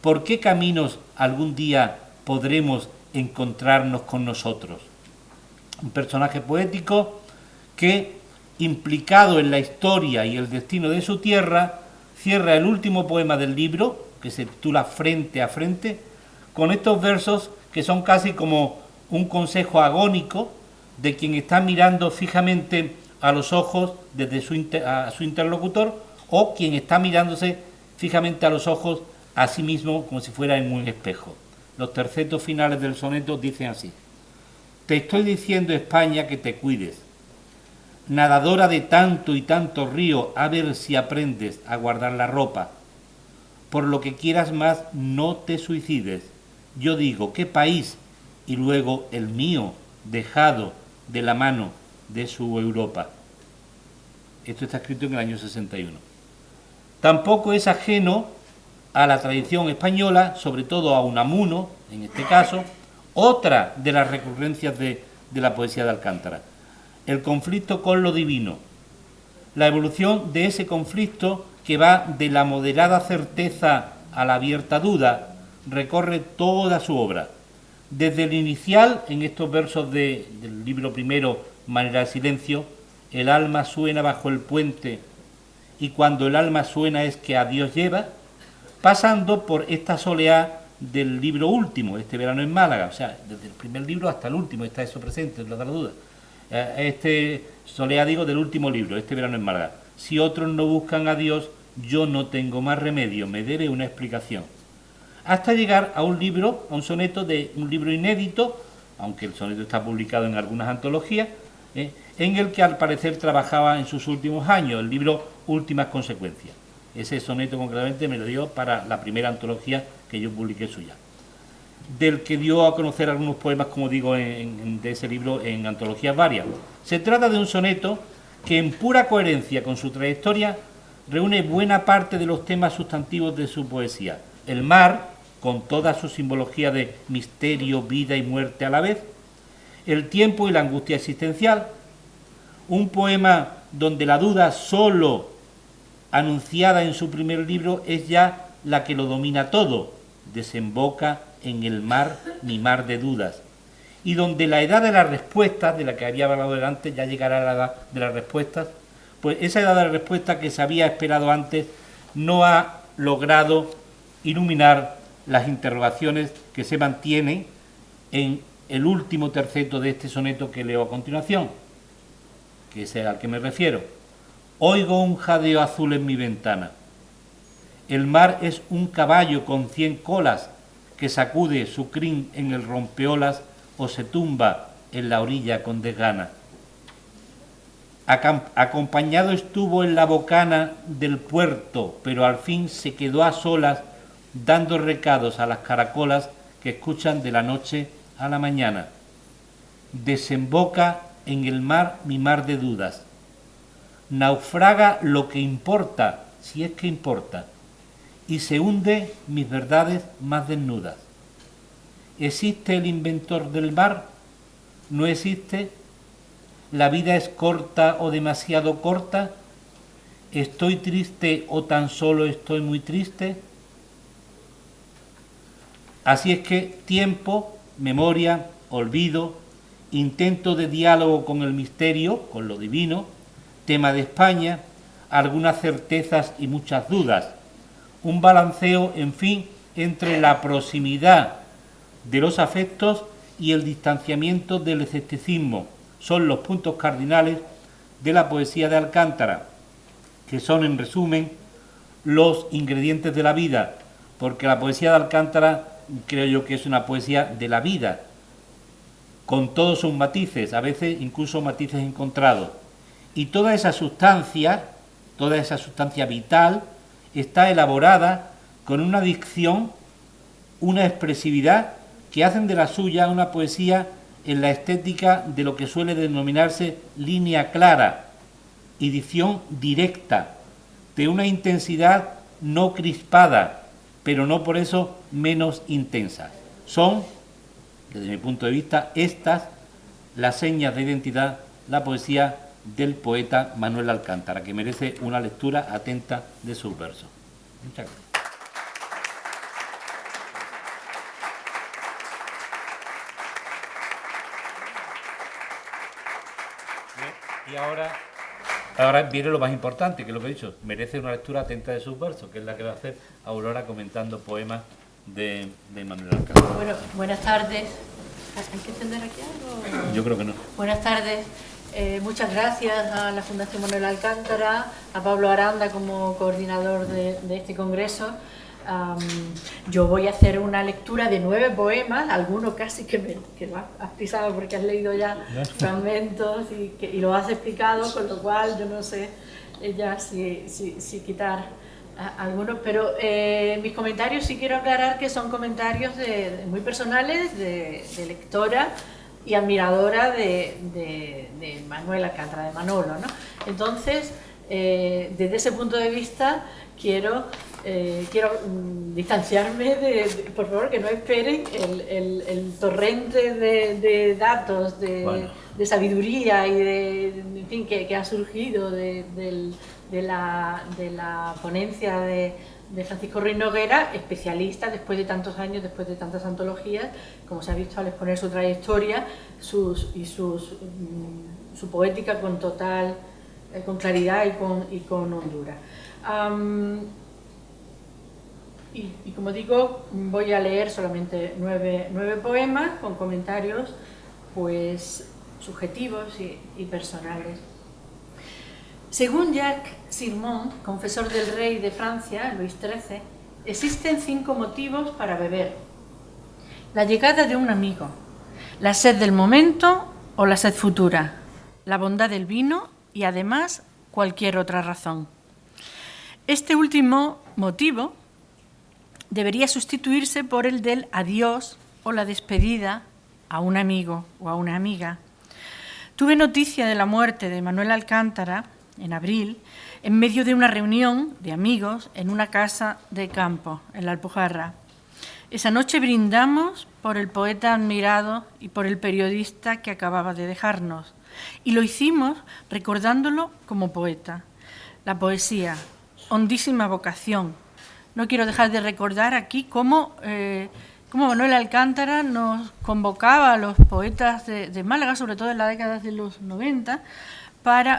¿Por qué caminos algún día podremos encontrarnos con nosotros? Un personaje poético que, implicado en la historia y el destino de su tierra, cierra el último poema del libro, que se titula Frente a Frente, con estos versos que son casi como un consejo agónico de quien está mirando fijamente a los ojos desde a su interlocutor, o quien está mirándose fijamente a los ojos a sí mismo como si fuera en un espejo. Los tercetos finales del soneto dicen así: te estoy diciendo, España, que te cuides, nadadora de tanto y tanto río, a ver si aprendes a guardar la ropa. Por lo que quieras más, no te suicides. Yo digo, ¿qué país? Y luego el mío, dejado de la mano de su Europa. Esto está escrito en el año 61. Tampoco es ajeno a la tradición española, sobre todo a Unamuno, en este caso, otra de las recurrencias de la poesía de Alcántara: el conflicto con lo divino. La evolución de ese conflicto, que va de la moderada certeza a la abierta duda, recorre toda su obra. Desde el inicial, en estos versos del libro primero, Manera de silencio, el alma suena bajo el puente, y cuando el alma suena es que a Dios lleva, pasando por esta soleá del libro último, Este verano en Málaga, o sea, desde el primer libro hasta el último está eso presente, no da la duda. Este soleá, digo, del último libro, Este verano en Málaga: si otros no buscan a Dios, yo no tengo más remedio, me debe una explicación. Hasta llegar a un libro, a un soneto de un libro inédito, aunque el soneto está publicado en algunas antologías, en el que al parecer trabajaba en sus últimos años, el libro Últimas Consecuencias. Ese soneto concretamente me lo dio para la primera antología que yo publiqué suya, del que dio a conocer algunos poemas, como digo, de ese libro en antologías varias. Se trata de un soneto que, en pura coherencia con su trayectoria, reúne buena parte de los temas sustantivos de su poesía: el mar, con toda su simbología de misterio, vida y muerte a la vez; el tiempo y la angustia existencial. Un poema donde la duda solo anunciada en su primer libro es ya la que lo domina todo, desemboca en el mar, mi mar de dudas, y donde la edad de las respuestas, de la que había hablado antes, ya llegará la edad de las respuestas, pues esa edad de las respuestas que se había esperado antes no ha logrado iluminar las interrogaciones que se mantienen en el último terceto de este soneto que leo a continuación, que es al que me refiero. Oigo un jadeo azul en mi ventana. El mar es un caballo con 100 colas que sacude su crin en el rompeolas o se tumba en la orilla con desgana. Acompañado estuvo en la bocana del puerto, pero al fin se quedó a solas dando recados a las caracolas que escuchan de la noche a la mañana. Desemboca en el mar mi mar de dudas. Naufraga lo que importa, si es que importa, y se hunde mis verdades más desnudas. ¿Existe el inventor del mar? ¿No existe? ¿La vida es corta o demasiado corta? ¿Estoy triste o tan solo estoy muy triste? Así es que tiempo, memoria, olvido, intento de diálogo con el misterio, con lo divino, tema de España, algunas certezas y muchas dudas, un balanceo, en fin, entre la proximidad de los afectos y el distanciamiento del escepticismo, son los puntos cardinales de la poesía de Alcántara, que son, en resumen, los ingredientes de la vida, porque la poesía de Alcántara creo yo que es una poesía de la vida, con todos sus matices, a veces incluso matices encontrados. Y toda esa sustancia vital, está elaborada con una dicción, una expresividad que hacen de la suya una poesía en la estética de lo que suele denominarse línea clara y dicción directa, de una intensidad no crispada, pero no por eso menos intensa. Son, desde mi punto de vista, estas las señas de identidad, la poesía del poeta Manuel Alcántara, que merece una lectura atenta de sus versos. Muchas gracias. Y ahora viene lo más importante, que es lo que he dicho, merece una lectura atenta de sus versos, que es la que va a hacer Aurora comentando poemas de Manuel Alcántara. Bueno, buenas tardes. ¿Hay que encender aquí algo? Yo creo que no. Buenas tardes. Muchas gracias a la Fundación Manuel Alcántara, a Pablo Aranda como coordinador de este congreso. Yo voy a hacer una lectura de 9 poemas, algunos casi que lo has pisado porque has leído ya fragmentos y lo has explicado, con lo cual yo no sé ya si quitar algunos, pero mis comentarios sí quiero aclarar que son comentarios muy personales de lectora y admiradora de Manuel Alcántara, de Manolo, ¿no? Entonces, desde ese punto de vista quiero distanciarme por favor, que no esperen el torrente de datos, de sabiduría y en fin, que ha surgido de la ponencia de Francisco Ruiz Noguera, especialista después de tantos años, después de tantas antologías, como se ha visto al exponer su trayectoria su poética con total, con claridad y con hondura. Y como digo, voy a leer solamente 9 poemas con comentarios pues subjetivos y personales. Según Jacques Sirmont, confesor del rey de Francia, Luis XIII, existen 5 motivos para beber: la llegada de un amigo, la sed del momento o la sed futura, la bondad del vino y además cualquier otra razón. Este último motivo debería sustituirse por el del adiós o la despedida a un amigo o a una amiga. Tuve noticia de la muerte de Manuel Alcántara en abril, en medio de una reunión de amigos en una casa de campo, en la Alpujarra. Esa noche brindamos por el poeta admirado y por el periodista que acababa de dejarnos. Y lo hicimos recordándolo como poeta. La poesía, hondísima vocación. No quiero dejar de recordar aquí cómo Manuel Alcántara nos convocaba a los poetas de Málaga, sobre todo en la década de los 90,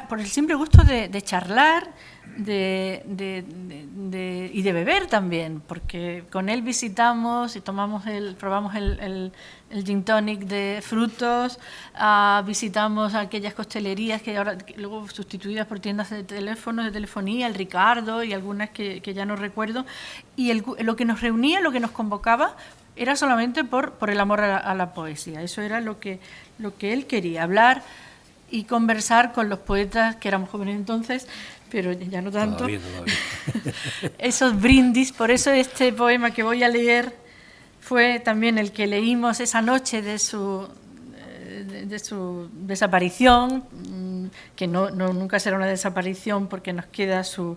por el simple gusto de charlar y de beber también, porque con él visitamos y probamos el gin tonic de frutos, visitamos aquellas costelerías que ahora luego sustituidas por tiendas de teléfonos, de telefonía, el Ricardo y algunas que ya no recuerdo, y lo que nos reunía, lo que nos convocaba, era solamente por el amor a la poesía. Eso era lo que él quería, hablar y conversar con los poetas, que éramos jóvenes entonces, pero ya no tanto. Todavía. Esos brindis, por eso este poema que voy a leer fue también el que leímos esa noche de su desaparición, que nunca será una desaparición porque nos queda su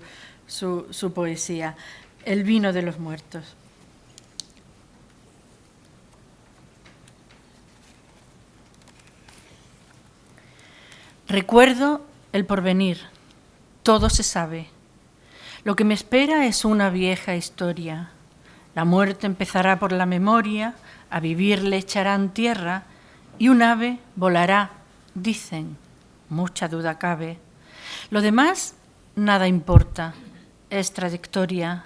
poesía, El vino de los muertos. Recuerdo el porvenir, todo se sabe. Lo que me espera es una vieja historia. La muerte empezará por la memoria, a vivir le echarán tierra y un ave volará, dicen, mucha duda cabe. Lo demás nada importa, es trayectoria.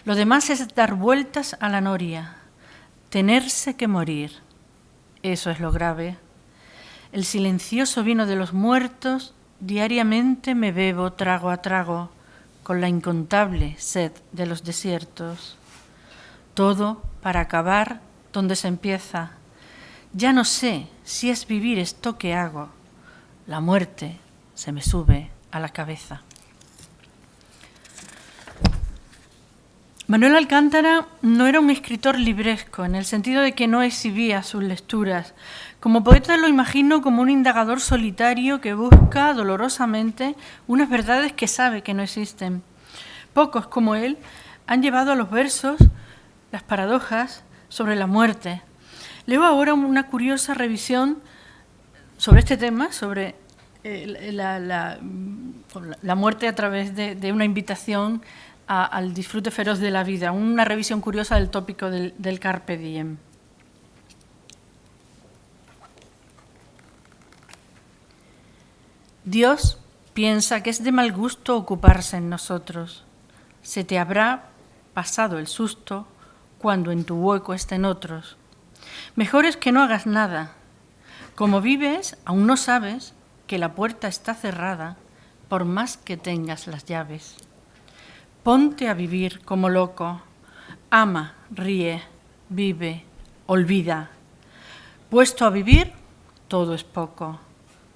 Lo demás es dar vueltas a la noria, tenerse que morir. Eso es lo grave. El silencioso vino de los muertos diariamente me bebo trago a trago, con la incontable sed de los desiertos. Todo para acabar donde se empieza. Ya no sé si es vivir esto que hago. La muerte se me sube a la cabeza. Manuel Alcántara no era un escritor libresco, en el sentido de que no exhibía sus lecturas. Como poeta lo imagino como un indagador solitario que busca dolorosamente unas verdades que sabe que no existen. Pocos como él han llevado a los versos las paradojas sobre la muerte. Leo ahora una curiosa revisión sobre este tema, sobre la muerte a través de una invitación al disfrute feroz de la vida, una revisión curiosa del tópico del Carpe Diem. Dios piensa que es de mal gusto ocuparse en nosotros. Se te habrá pasado el susto cuando en tu hueco estén otros. Mejor es que no hagas nada. Como vives, aún no sabes que la puerta está cerrada, por más que tengas las llaves. Ponte a vivir como loco. Ama, ríe, vive, olvida. Puesto a vivir, todo es poco,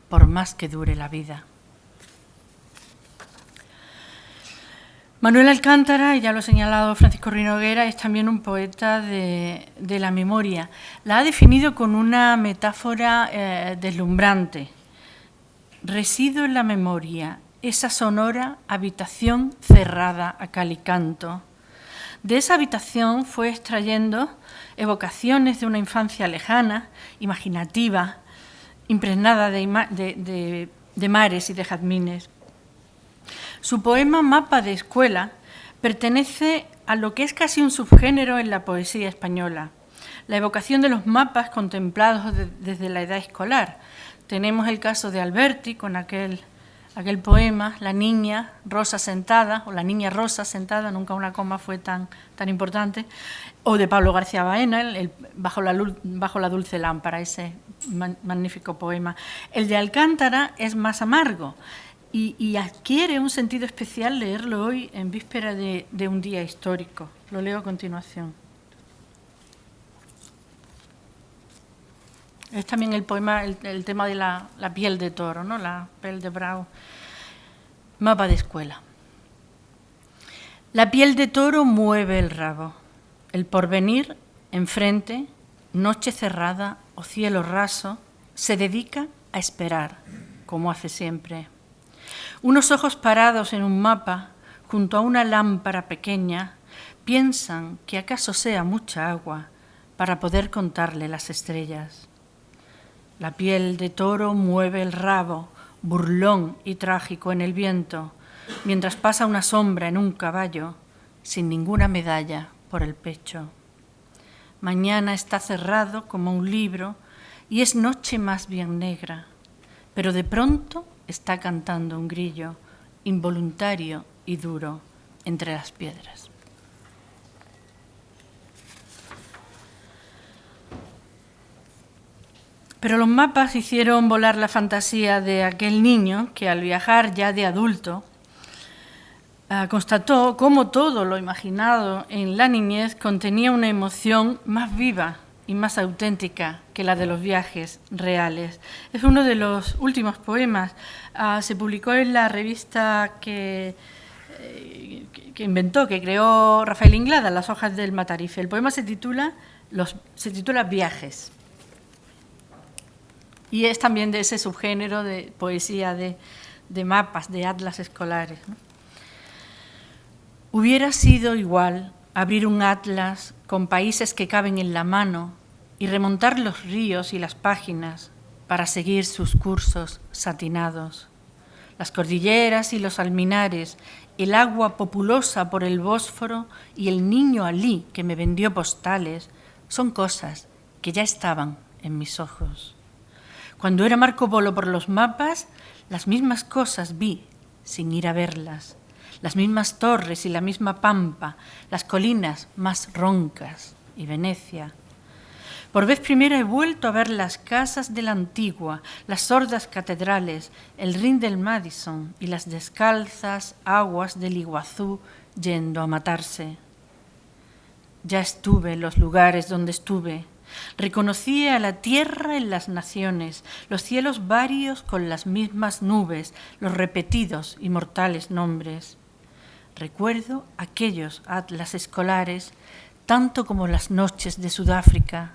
por más que dure la vida. Manuel Alcántara, y ya lo ha señalado Francisco Ruiz Noguera, es también un poeta de la memoria. La ha definido con una metáfora deslumbrante. Resido en la memoria, esa sonora habitación cerrada a cal y canto. De esa habitación fue extrayendo evocaciones de una infancia lejana, imaginativa, impregnada de mares y de jazmines. Su poema Mapa de escuela pertenece a lo que es casi un subgénero en la poesía española, la evocación de los mapas contemplados desde la edad escolar. Tenemos el caso de Alberti con aquel poema, La niña rosa sentada, o La niña rosa sentada, nunca una coma fue tan importante, o de Pablo García Baena, bajo la dulce lámpara, ese magnífico poema. El de Alcántara es más amargo y adquiere un sentido especial leerlo hoy en víspera de un día histórico. Lo leo a continuación. Es también el poema, el tema de la piel de toro, ¿no? La piel de bravo. Mapa de escuela. La piel de toro mueve el rabo. El porvenir, enfrente, noche cerrada o cielo raso, se dedica a esperar, como hace siempre. Unos ojos parados en un mapa, junto a una lámpara pequeña, piensan que acaso sea mucha agua para poder contarle las estrellas. La piel de toro mueve el rabo, burlón y trágico en el viento, mientras pasa una sombra en un caballo, sin ninguna medalla por el pecho. Mañana está cerrado como un libro y es noche más bien negra, pero de pronto está cantando un grillo, involuntario y duro, entre las piedras. Pero los mapas hicieron volar la fantasía de aquel niño que al viajar ya de adulto constató cómo todo lo imaginado en la niñez contenía una emoción más viva y más auténtica que la de los viajes reales. Es uno de los últimos poemas. Se publicó en la revista que creó Rafael Inglada, Las hojas del Matarife. El poema se titula Viajes. Y es también de ese subgénero de poesía de mapas, de atlas escolares, ¿no? Hubiera sido igual abrir un atlas con países que caben en la mano y remontar los ríos y las páginas para seguir sus cursos satinados. Las cordilleras y los alminares, el agua populosa por el Bósforo y el niño Alí que me vendió postales son cosas que ya estaban en mis ojos. Cuando era Marco Polo por los mapas, las mismas cosas vi sin ir a verlas, las mismas torres y la misma pampa, las colinas más roncas y Venecia. Por vez primera he vuelto a ver las casas de la Antigua, las sordas catedrales, el Rin del Madison y las descalzas aguas del Iguazú yendo a matarse. Ya estuve en los lugares donde estuve. Reconocí a la tierra en las naciones, los cielos varios con las mismas nubes, los repetidos y mortales nombres. Recuerdo aquellos atlas escolares, tanto como las noches de Sudáfrica.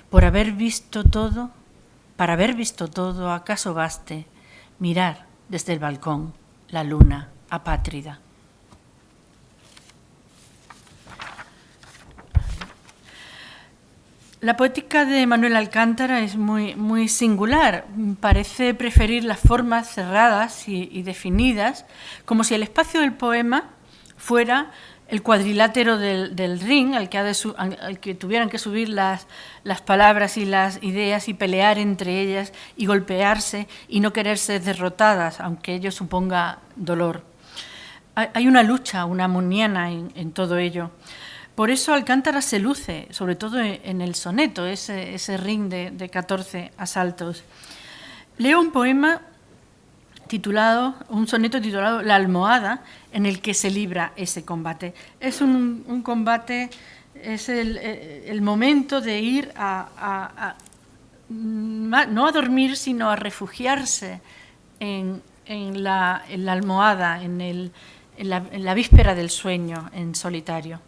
Para haber visto todo, acaso baste mirar desde el balcón la luna apátrida. La poética de Manuel Alcántara es muy singular. Parece preferir las formas cerradas y definidas, como si el espacio del poema fuera el cuadrilátero del Rin, al que tuvieran que subir las palabras y las ideas y pelear entre ellas y golpearse y no querer ser derrotadas, aunque ello suponga dolor. Hay una lucha, una muniana en todo ello. Por eso Alcántara se luce, sobre todo en el soneto, ese ring de 14 asaltos. Leo un soneto titulado La almohada, en el que se libra ese combate. Es un combate, es el momento de ir no a dormir, sino a refugiarse en la almohada, en la víspera del sueño, en solitario.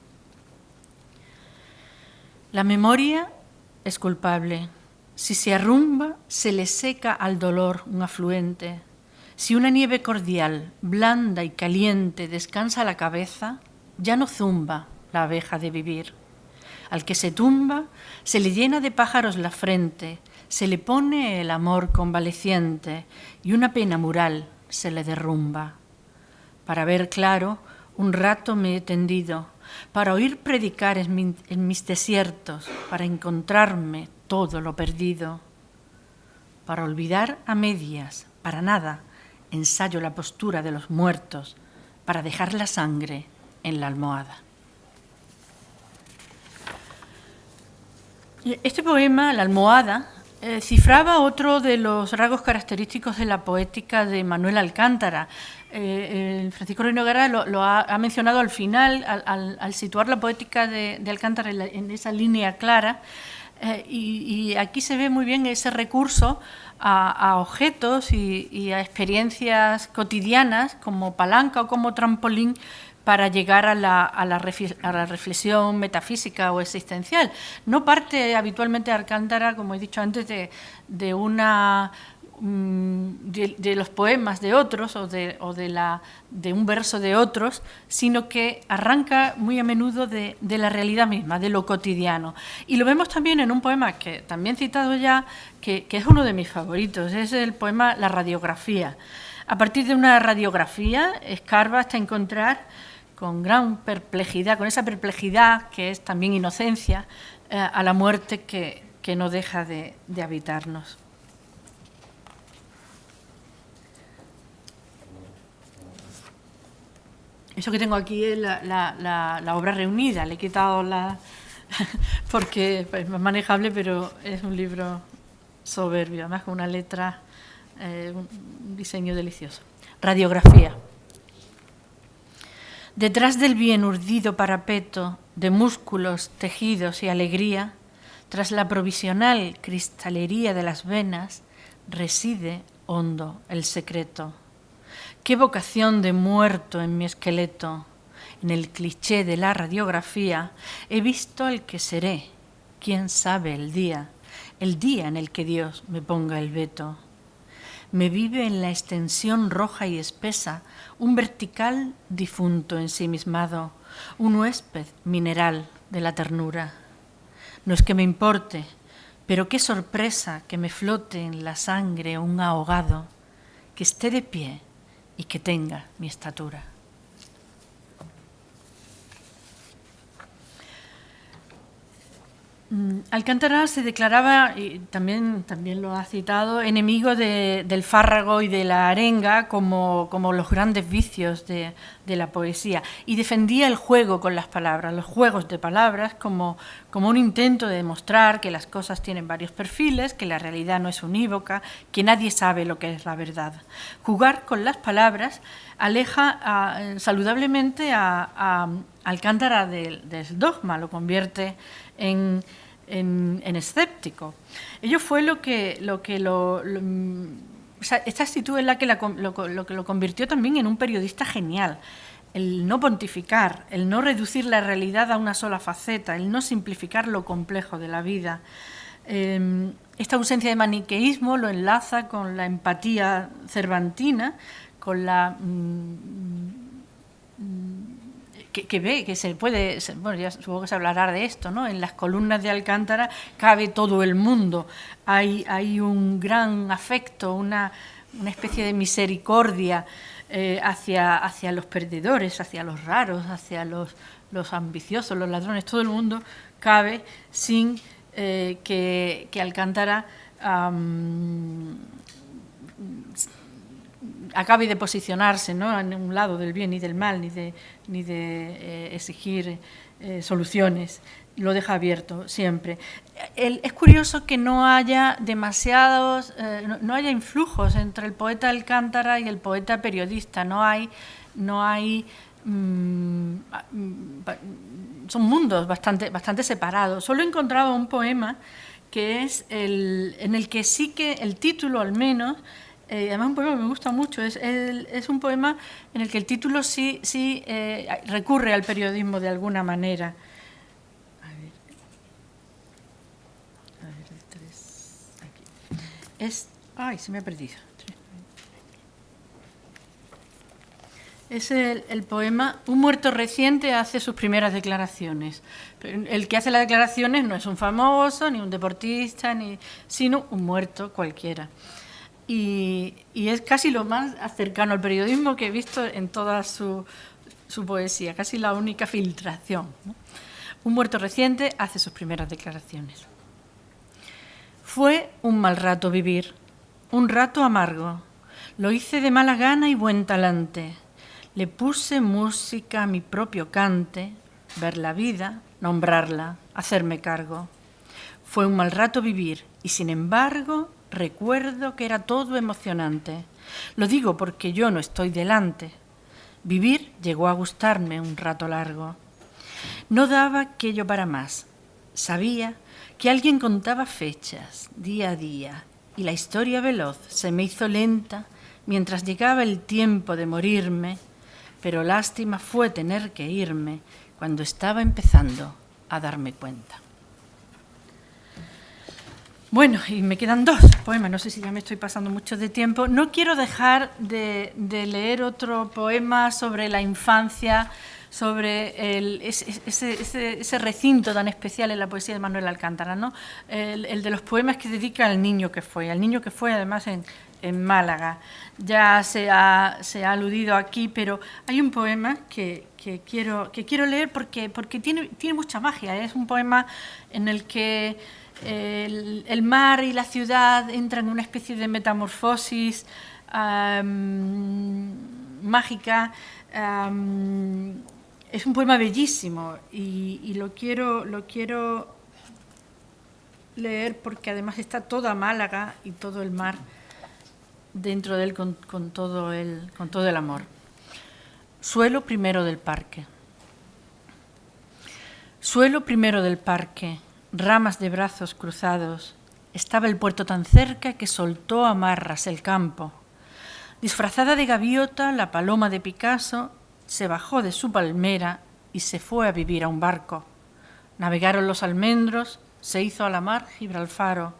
La memoria es culpable. Si se arrumba, se le seca al dolor un afluente. Si una nieve cordial, blanda y caliente descansa la cabeza, ya no zumba la abeja de vivir. Al que se tumba, se le llena de pájaros la frente, se le pone el amor convaleciente y una pena mural se le derrumba. Para ver claro, un rato me he tendido, para oír predicar en mis desiertos, para encontrarme todo lo perdido. Para olvidar a medias, para nada, ensayo la postura de los muertos, para dejar la sangre en la almohada. Este poema, La almohada, cifraba otro de los rasgos característicos de la poética de Manuel Alcántara. Francisco Ruiz Noguera lo ha mencionado al final, al situar la poética de Alcántara en esa línea clara, y aquí se ve muy bien ese recurso a objetos y a experiencias cotidianas como palanca o como trampolín para llegar a la reflexión metafísica o existencial. No parte habitualmente Alcántara, como he dicho antes, de una de los poemas de otros o de un verso de otros, sino que arranca muy a menudo de la realidad misma, de lo cotidiano. Y lo vemos también en un poema que también he citado ya, que es uno de mis favoritos, es el poema La radiografía. A partir de una radiografía, escarba hasta encontrar con gran perplejidad, con esa perplejidad que es también inocencia, a la muerte que no deja de habitarnos. Eso que tengo aquí es la obra reunida, le he quitado la... porque es más manejable, pero es un libro soberbio, además con una letra, un diseño delicioso. Radiografía. Detrás del bien urdido parapeto de músculos, tejidos y alegría, tras la provisional cristalería de las venas, reside hondo el secreto. Qué vocación de muerto en mi esqueleto. En el cliché de la radiografía he visto el que seré, quién sabe el día en el que Dios me ponga el veto. Me vive en la extensión roja y espesa un vertical difunto ensimismado, un huésped mineral de la ternura. No es que me importe, pero qué sorpresa que me flote en la sangre un ahogado, que esté de pie y que tenga mi estatura. Alcántara se declaraba, y también lo ha citado, enemigo del fárrago y de la arenga como los grandes vicios de la poesía, y defendía el juego con las palabras, los juegos de palabras como un intento de demostrar que las cosas tienen varios perfiles, que la realidad no es unívoca, que nadie sabe lo que es la verdad. Jugar con las palabras aleja saludablemente a Alcántara del dogma, lo convierte en escéptico. Ello fue esta actitud es la que lo convirtió también en un periodista genial. El no pontificar, el no reducir la realidad a una sola faceta, el no simplificar lo complejo de la vida. Esta ausencia de maniqueísmo lo enlaza con la empatía cervantina, con la... que ve que se puede, bueno, ya supongo que se hablará de esto, ¿no? En las columnas de Alcántara cabe todo el mundo, hay un gran afecto, una especie de misericordia hacia los perdedores, hacia los raros, hacia los ambiciosos, los ladrones, todo el mundo cabe sin que Alcántara acabe de posicionarse, ¿no?, en un lado del bien y del mal, ni de exigir soluciones. Lo deja abierto siempre. Es curioso que no haya demasiados, no haya influjos entre el poeta Alcántara y el poeta periodista. No hay son mundos bastante separados. Solo he encontrado un poema que es en el que sí que el título, al menos, además un poema que me gusta mucho, es un poema en el que el título sí recurre al periodismo de alguna manera. A ver, aquí. Ay, se me ha perdido. Es el poema Un muerto reciente hace sus primeras declaraciones. El que hace las declaraciones no es un famoso, ni un deportista, sino un muerto cualquiera. Y es casi lo más cercano al periodismo que he visto en toda su poesía, casi la única filtración, ¿no? Un muerto reciente hace sus primeras declaraciones. Fue un mal rato vivir, un rato amargo. Lo hice de mala gana y buen talante. Le puse música a mi propio cante, ver la vida, nombrarla, hacerme cargo. Fue un mal rato vivir y, sin embargo, recuerdo que era todo emocionante. Lo digo porque yo no estoy delante. Vivir llegó a gustarme un rato largo. No daba aquello para más. Sabía que alguien contaba fechas, día a día, y la historia veloz se me hizo lenta mientras llegaba el tiempo de morirme, pero lástima fue tener que irme cuando estaba empezando a darme cuenta. Bueno, y me quedan 2 poemas, no sé si ya me estoy pasando mucho de tiempo. No quiero dejar de leer otro poema sobre la infancia, sobre ese recinto tan especial en la poesía de Manuel Alcántara, ¿no? El de los poemas que dedica al niño que fue además en Málaga. Ya se ha aludido aquí, pero hay un poema que quiero leer porque tiene mucha magia. Es un poema en el que el mar y la ciudad entran en una especie de metamorfosis mágica. Es un poema bellísimo y lo quiero leer porque además está toda Málaga y todo el mar dentro de él con todo el amor. Suelo primero del parque. Suelo primero del parque, ramas de brazos cruzados. Estaba el puerto tan cerca que soltó amarras el campo. Disfrazada de gaviota, la paloma de Picasso se bajó de su palmera y se fue a vivir a un barco. Navegaron los almendros, se hizo a la mar Gibralfaro.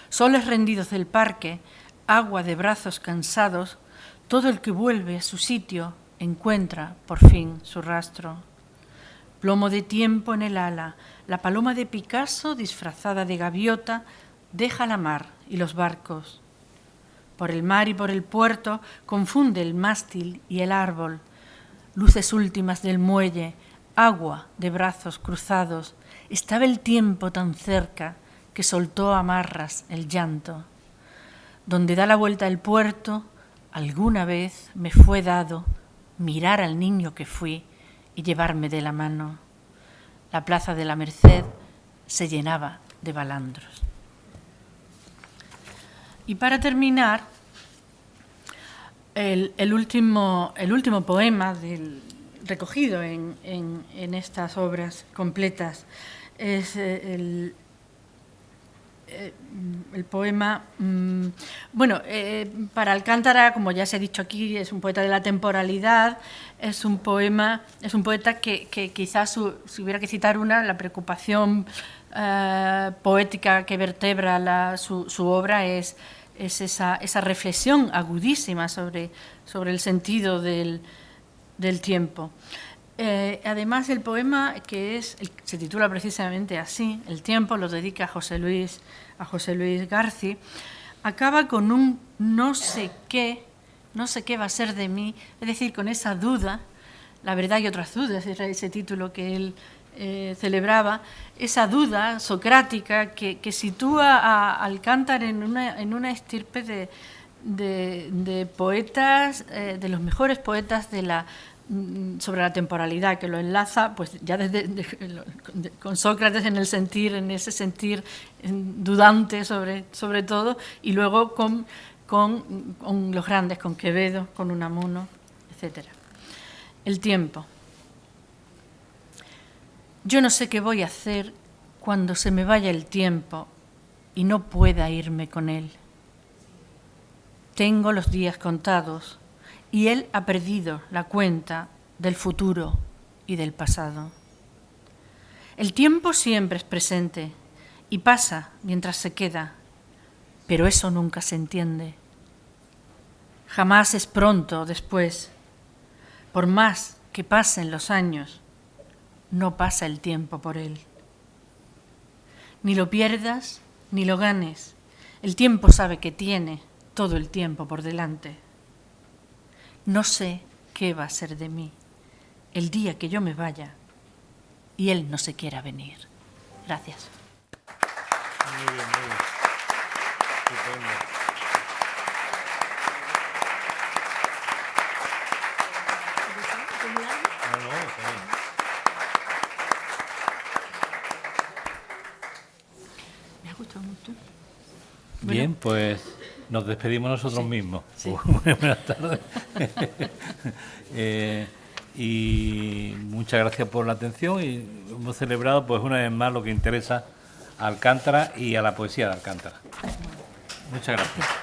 Soles rendidos del parque, agua de brazos cansados, todo el que vuelve a su sitio encuentra por fin su rastro. Plomo de tiempo en el ala, la paloma de Picasso, disfrazada de gaviota, deja la mar y los barcos. Por el mar y por el puerto confunde el mástil y el árbol. Luces últimas del muelle, agua de brazos cruzados. Estaba el tiempo tan cerca que soltó amarras el llanto. Donde da la vuelta el puerto, alguna vez me fue dado mirar al niño que fui y llevarme de la mano. La plaza de la Merced se llenaba de balandros. Y para terminar, el último poema recogido en estas obras completas es el poema, para Alcántara, como ya se ha dicho aquí, es un poeta de la temporalidad, es un poeta que quizás si hubiera que citar la preocupación poética que vertebra su obra es esa reflexión agudísima sobre el sentido del tiempo. Además, el poema se titula precisamente así, El tiempo, lo dedica a José Luis García, acaba con un no sé qué va a ser de mí, es decir, con esa duda, la verdad y otras dudas, era ese título que él celebraba, esa duda socrática que sitúa a Alcántara en una estirpe de poetas, de los mejores poetas sobre la temporalidad, que lo enlaza pues ya con Sócrates en ese sentir dudante sobre todo, y luego con los grandes, con Quevedo, con Unamuno, etc. El tiempo. Yo no sé qué voy a hacer cuando se me vaya el tiempo y no pueda irme con él. Tengo los días contados y él ha perdido la cuenta del futuro y del pasado. El tiempo siempre es presente y pasa mientras se queda, pero eso nunca se entiende. Jamás es pronto o después. Por más que pasen los años, no pasa el tiempo por él. Ni lo pierdas ni lo ganes. El tiempo sabe que tiene todo el tiempo por delante. No sé qué va a ser de mí el día que yo me vaya y él no se quiera venir. Gracias. Muy bien, muy bien. Estupendo. Me ha gustado mucho. Bien, pues nos despedimos nosotros mismos. Sí. Buenas tardes. Y muchas gracias por la atención, y hemos celebrado pues una vez más lo que interesa a Alcántara y a la poesía de Alcántara. Muchas gracias.